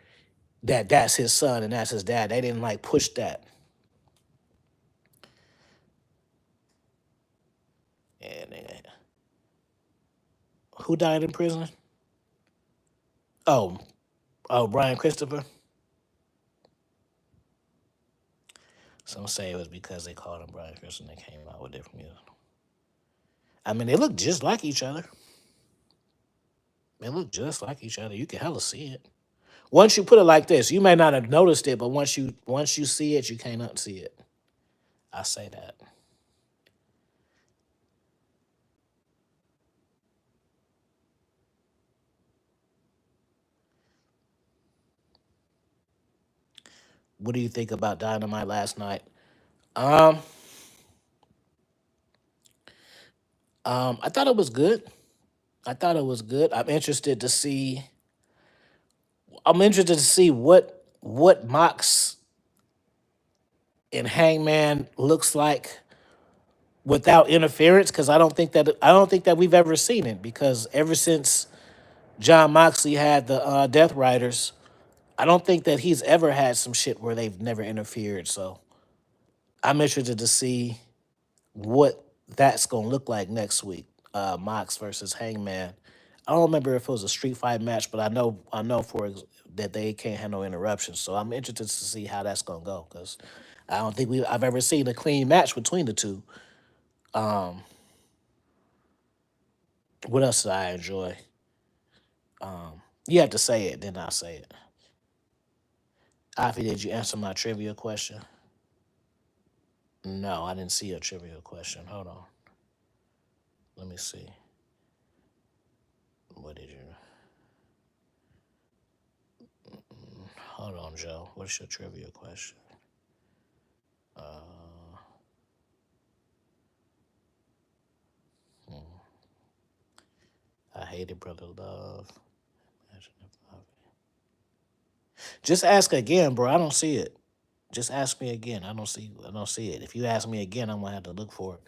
Speaker 1: that that's his son and that's his dad. They didn't like push that. And who died in prison? Oh, Brian Christopher. Some say it was because they called him Brian Christopher and they came out with different music. I mean, they look just like each other. They look just like each other. You can hella see it. Once you put it like this, you may not have noticed it, but once you see it, you can't unsee it. I say that. What do you think about Dynamite last night? Um, I thought it was good. I thought it was good. I'm interested to see. I'm interested to see what Mox and Hangman looks like without interference, because I don't think that we've ever seen it, because ever since John Moxley had the Death Riders, I don't think that he's ever had some shit where they've never interfered. So I'm interested to see what that's gonna look like next week. Mox versus Hangman. I don't remember if it was a street fight match, but I know that they can't have no interruptions. So I'm interested to see how that's gonna go, because I don't think I've ever seen a clean match between the two. Um, what else did I enjoy? You have to say it, then I'll say it. Afi, did you answer my trivia question? No, I didn't see a trivia question. Hold on. Let me see. What did you? Hold on, Joe. What's your trivia question? Uh, I hated Brother Love. Just ask again, bro. I don't see it. Just ask me again. I don't see it. If you ask me again, I'm gonna have to look for it.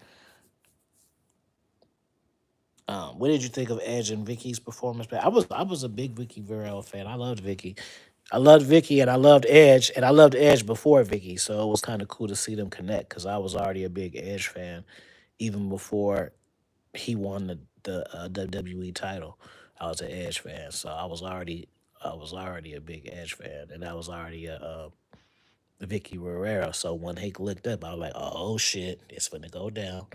Speaker 1: What did you think of Edge and Vicky's performance? I was a big Vicky Guerrero fan. I loved Vicky. I loved Vicky and I loved Edge, and I loved Edge before Vicky. So it was kind of cool to see them connect, because I was already a big Edge fan even before he won the WWE title. I was an Edge fan, so I was already a big Edge fan, and I was already a Vicky Guerrero. So when he looked up, I was like, oh shit, it's gonna go down.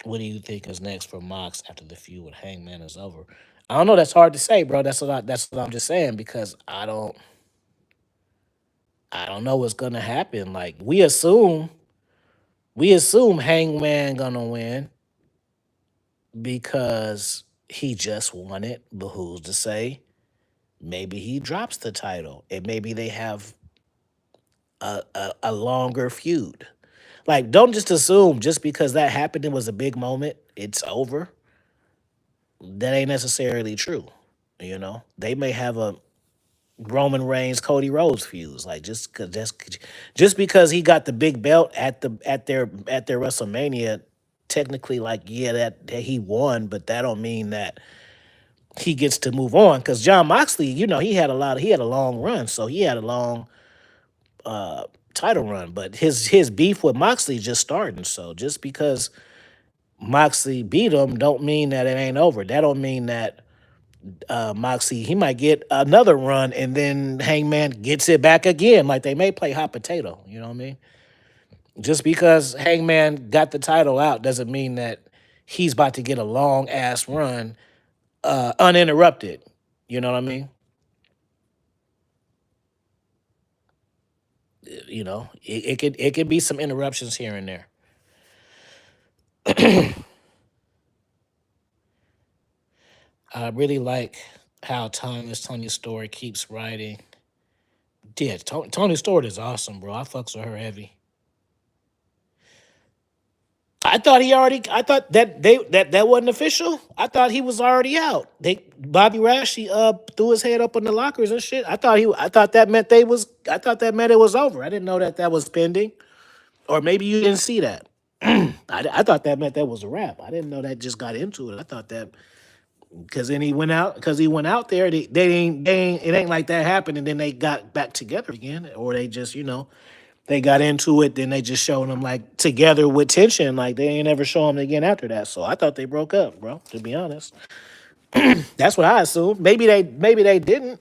Speaker 1: What do you think is next for Mox after the feud with Hangman is over? I don't know. That's hard to say, bro. That's what I'm just saying, because I don't know what's gonna happen. Like we assume Hangman gonna win because he just won it. But who's to say? Maybe he drops the title, and maybe they have a longer feud. Like, don't just assume just because that happened, it was a big moment, it's over. That ain't necessarily true. They may have a Roman Reigns Cody Rhodes fuse. Like, just because he got the big belt at their WrestleMania, technically, like, yeah, that he won, but that don't mean that he gets to move on. Because John Moxley, he had a long run, so he had a long title run, but his beef with Moxley just starting. So just because Moxley beat him, don't mean that it ain't over. That don't mean that Moxley, he might get another run, and then Hangman gets it back again. Like, they may play hot potato. You know what I mean? Just because Hangman got the title out doesn't mean that he's about to get a long ass run uninterrupted. You know what I mean? It could be some interruptions here and there. I really like how Tony Story keeps writing. Yeah, Tony Story is awesome, bro. I fucks with her heavy. I thought that wasn't official. I thought he was already out. Bobby Lashley threw his head up on the lockers and shit. I thought that meant it was over. I didn't know that was pending. Or maybe you didn't see that. I thought that meant that was a wrap. I didn't know that just got into it. I thought that because then he went out there. It ain't like that happened, and then they got back together again, or they just they got into it. Then they just showed them like together with tension. Like, they ain't ever show them again after that. So I thought they broke up, bro. To be honest, that's what I assumed. Maybe they didn't.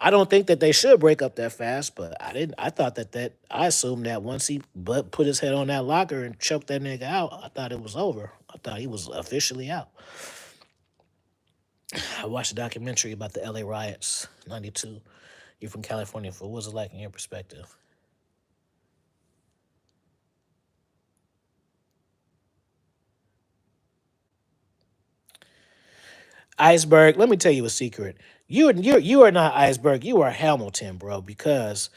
Speaker 1: I don't think that they should break up that fast, but I didn't. I thought that I assumed that once he put his head on that locker and choked that nigga out, I thought it was over. I thought he was officially out. I watched a documentary about the LA riots, '92. You're from California. What was it like in your perspective? Iceberg, let me tell you a secret. You are not Iceberg. You are Hamilton, bro. Because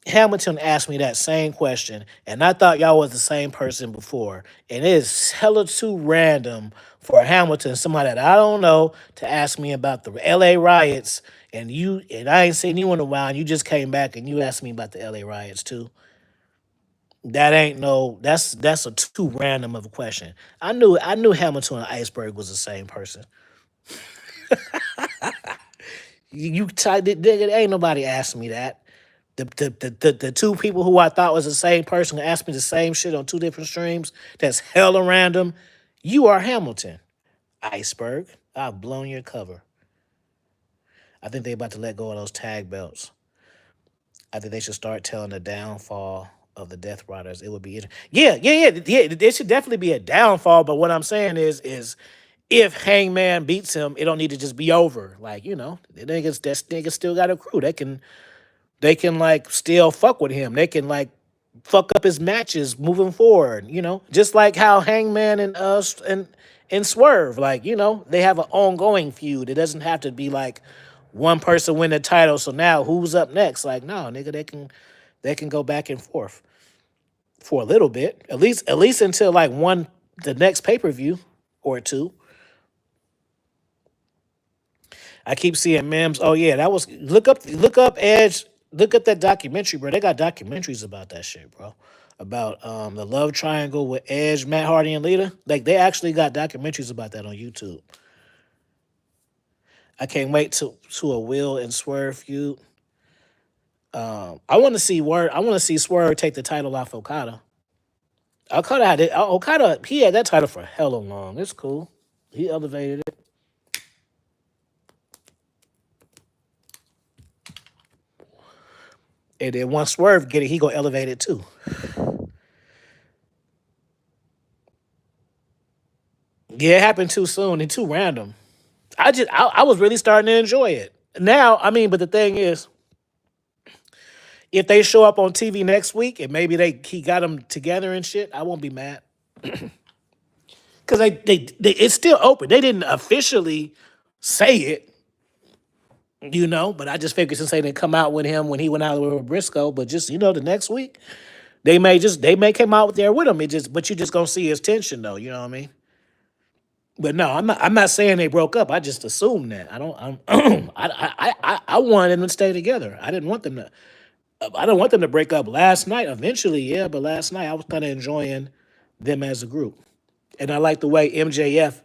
Speaker 1: Hamilton asked me that same question, and I thought y'all was the same person before. And it is hella too random for Hamilton, somebody that I don't know, to ask me about the LA riots. And I ain't seen you in a while, and you just came back and you asked me about the LA riots too. That ain't no that's a too random of a question. I knew Hamilton and Iceberg was the same person. You typed it, nigga. Ain't nobody asked me that. The two people who I thought was the same person asked me the same shit on two different streams. That's hella random. You are Hamilton. Iceberg. I've blown your cover. I think they about to let go of those tag belts. I think they should start telling the downfall of the Death Riders. It would be yeah. There should definitely be a downfall. But what I'm saying is if Hangman beats him, it don't need to just be over. Like the niggas still got a crew. They can like still fuck with him. They can like fuck up his matches moving forward. Just like how Hangman and Swerve, like they have an ongoing feud. It doesn't have to be like one person win the title. So now who's up next? Like no, nigga, they can go back and forth for a little bit, at least until like the next pay-per-view or two. I keep seeing memes. Oh yeah, that was look up Edge. Look up that documentary, bro. They got documentaries about that shit, bro. About the love triangle with Edge, Matt Hardy, and Lita. Like they actually got documentaries about that on YouTube. I can't wait to a Will and Swerve feud. I want to see Word. I want to see Swerve take the title off Okada. Okada had it. Okada he had that title for hella long. It's cool. He elevated it, and then once Swerve get it, he gonna elevate it too. Yeah, it happened too soon and too random. I was really starting to enjoy it. Now, I mean, but the thing is, if they show up on TV next week and maybe he got them together and shit, I won't be mad because they it's still open. They didn't officially say it, but I just figured since they didn't come out with him when he went out with Briscoe, but just the next week they may come out there with him. But you just gonna see his tension though. You know what I mean? But no, I'm not saying they broke up. I just assumed that. I don't. I wanted them to stay together. I didn't want them to. I don't want them to break up last night. Eventually, yeah, but last night I was kind of enjoying them as a group, and I like the way MJF.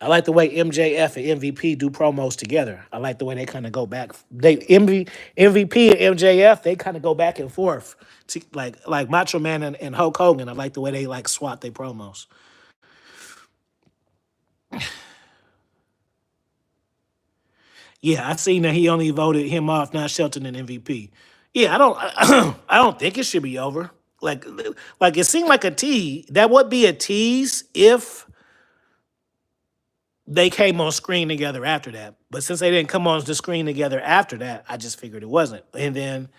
Speaker 1: I like the way MJF and MVP do promos together. I like the way they kind of go back. MVP and MJF they kind of go back and forth, like Macho Man and Hulk Hogan. I like the way they like swap their promos. Yeah, I seen that he only voted him off, not Shelton and MVP. Yeah, I don't, I don't think it should be over. Like, like it seemed like a tease. That would be a tease if they came on screen together after that. But since they didn't come on the screen together after that, I just figured it wasn't. And then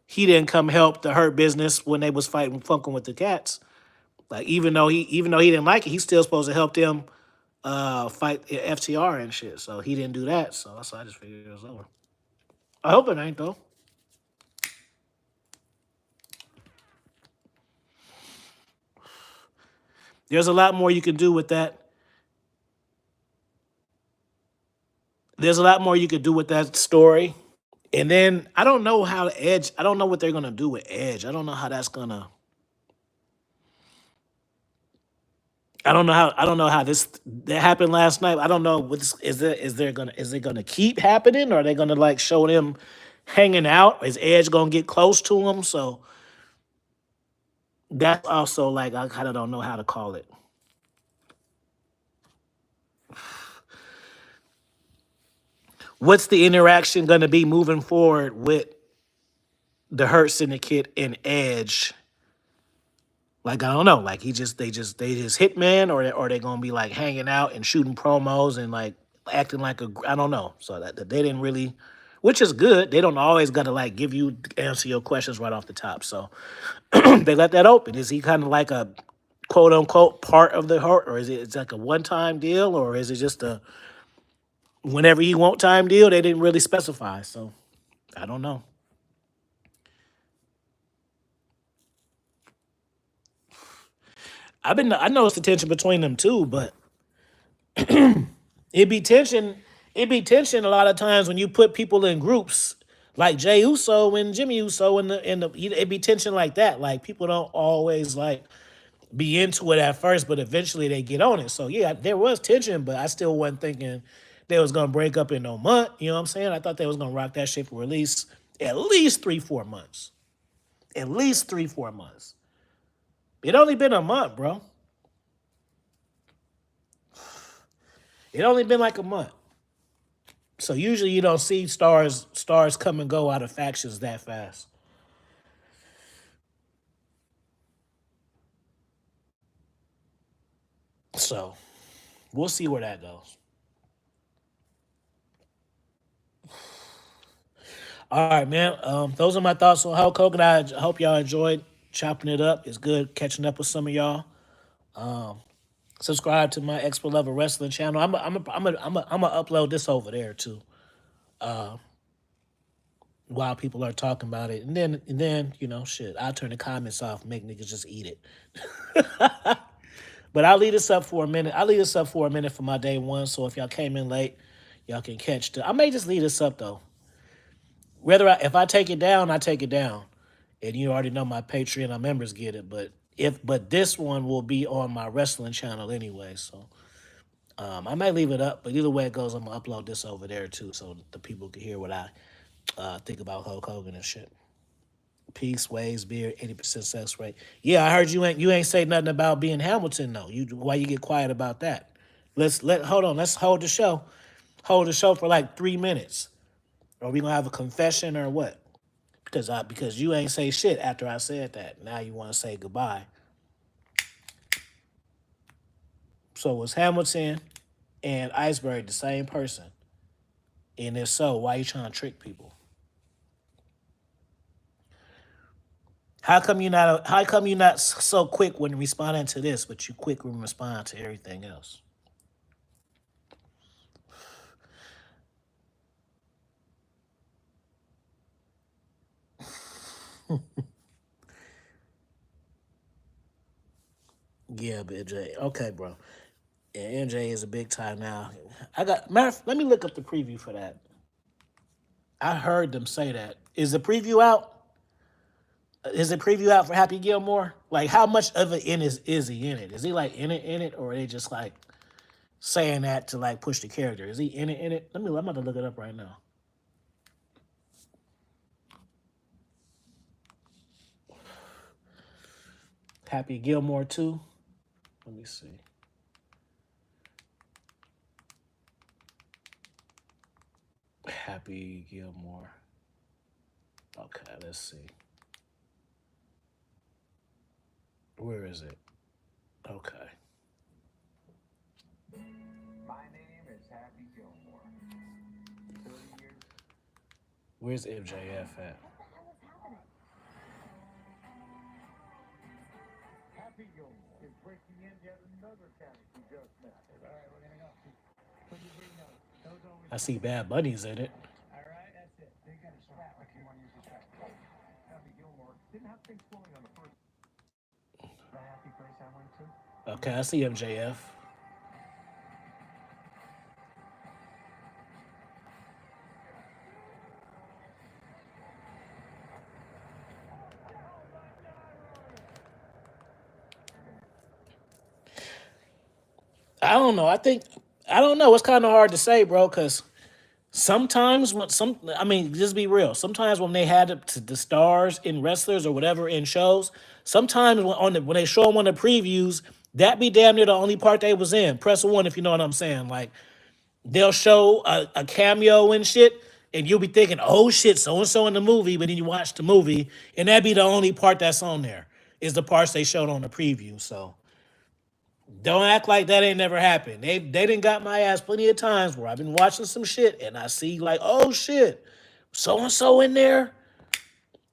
Speaker 1: he didn't come help the Hurt Business when they was fighting funking with the cats. Like even though he didn't like it, he's still supposed to help them fight FTR and shit. So he didn't do that. So I just figured it was over. I hope it ain't though. There's a lot more you can do with that. There's a lot more you could do with that story. And then I don't know how Edge. I don't know what they're gonna do with Edge. I don't know how that's gonna. I don't know how this that happened last night. I don't know what's is it gonna keep happening, or are they gonna like show them hanging out? Is Edge gonna get close to him? So that's also like I kind of don't know how to call it. What's the interaction gonna be moving forward with the Hurt Syndicate and Edge? Like I don't know. Like they just hitman, or they gonna be like hanging out and shooting promos and like acting like I don't know. So that they didn't really, which is good. They don't always gotta like give you answer your questions right off the top. So they let that open. Is he kind of like a quote unquote part of the heart, or is it's like a one time deal, or is it just a whenever you want time deal? They didn't really specify. So I don't know. I noticed the tension between them too, but it be tension. It be tension a lot of times when you put people in groups like Jay Uso and Jimmy Uso in the it be tension like that. Like people don't always like be into it at first, but eventually they get on it. So yeah, there was tension, but I still wasn't thinking they was gonna break up in no month. You know what I'm saying? I thought they was gonna rock that shit for at least 3-4 months. At least 3-4 months. It only been a month, bro. It only been like a month. So usually you don't see stars come and go out of factions that fast. So we'll see where that goes. All right, man. Those are my thoughts on Hulk Hogan. I hope y'all enjoyed chopping it up. It's good catching up with some of y'all. Subscribe to my Expo Level Wrestling channel. I'm gonna upload this over there too while people are talking about it, and then shit. I'll turn the comments off, make niggas just eat it. But I'll leave this up for a minute. I'll leave this up for a minute for my day one. So if y'all came in late, y'all can catch the. I may just leave this up though. If I take it down, I take it down, and you already know my Patreon members get it. But this one will be on my wrestling channel anyway. So I might leave it up, but either way it goes, I'm gonna upload this over there too, so the people can hear what I think about Hulk Hogan and shit. Peace, waves, beer, 80% sex rate. Yeah, I heard you ain't say nothing about being Hamilton though. Why you get quiet about that? Hold on. Let's hold the show. Hold the show for like 3 minutes. Are we gonna have a confession or what? Because you ain't say shit after I said that. Now you want to say goodbye. So was Hamilton and Iceberg the same person? And if so, why you trying to trick people? How come you not so quick when responding to this, but you quick when respond to everything else? Yeah, but NJ. Okay, bro. Yeah, NJ is a big time now. Let me look up the preview for that. I heard them say that. Is the preview out? Is the preview out for Happy Gilmore? Like, how much of it is he in it? Is he like in it, or are they just like saying that to like push the character? Is he in it? I'm about to look it up right now. Happy Gilmore 2. Let me see. Happy Gilmore. Okay, let's see. Where is it? Okay. My name is Happy Gilmore. 30 years. Where's MJF at? Happy Gilmore is breaking in yet another county we just met. All right, we're gonna go. What do you bring those? Those always. I see Bad Bunny's in it. All right, that's it. They got a strap if you want to use the strap. Happy Gilmore didn't have things flowing on the first. The happy place I went to. Okay, I see MJF. I don't know. I don't know. It's kind of hard to say, bro, because sometimes I mean, just be real. Sometimes when they had the stars in wrestlers or whatever in shows, sometimes when they show them on the previews, that be damn near the only part they was in. Press one if you know what I'm saying. Like they'll show a cameo and shit, and you'll be thinking, oh shit, so and so in the movie, but then you watch the movie, and that be the only part that's on there is the parts they showed on the preview. So don't act like that ain't never happened. They didn't got my ass plenty of times where I've been watching some shit and I see like, oh shit, so and so in there,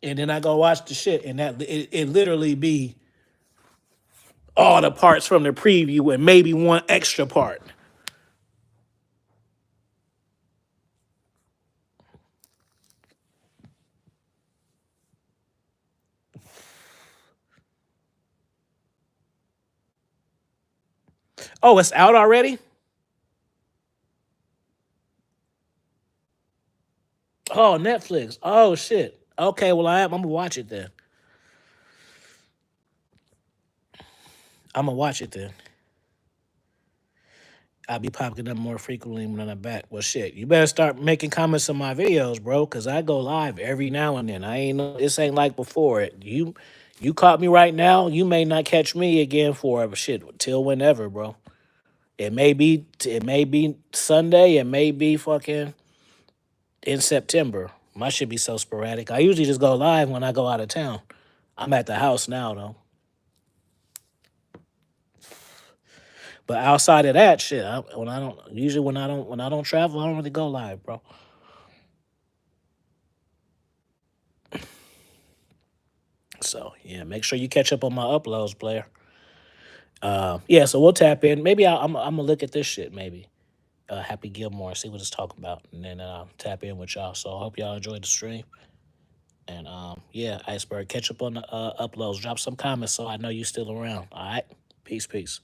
Speaker 1: and then I go watch the shit and it literally be all the parts from the preview and maybe one extra part. Oh, it's out already? Oh, Netflix. Oh shit. Okay, well I'm gonna watch it then. I'm gonna watch it then. I'll be popping up more frequently when I'm back. Well, shit, you better start making comments on my videos, bro, because I go live every now and then. I ain't no, this ain't like before. You caught me right now. You may not catch me again for shit till whenever, bro. It may be Sunday. It may be fucking in September. My shit be so sporadic. I usually just go live when I go out of town. I'm at the house now though. But outside of that shit, when I don't usually when I don't travel, I don't really go live, bro. So yeah, make sure you catch up on my uploads, player. Yeah, so we'll tap in. Maybe I'm gonna look at this shit. Maybe Happy Gilmore, see what it's talking about, and then tap in with y'all. So I hope y'all enjoyed the stream. And yeah, Iceberg, catch up on the uploads. Drop some comments so I know you still around. All right, peace, peace.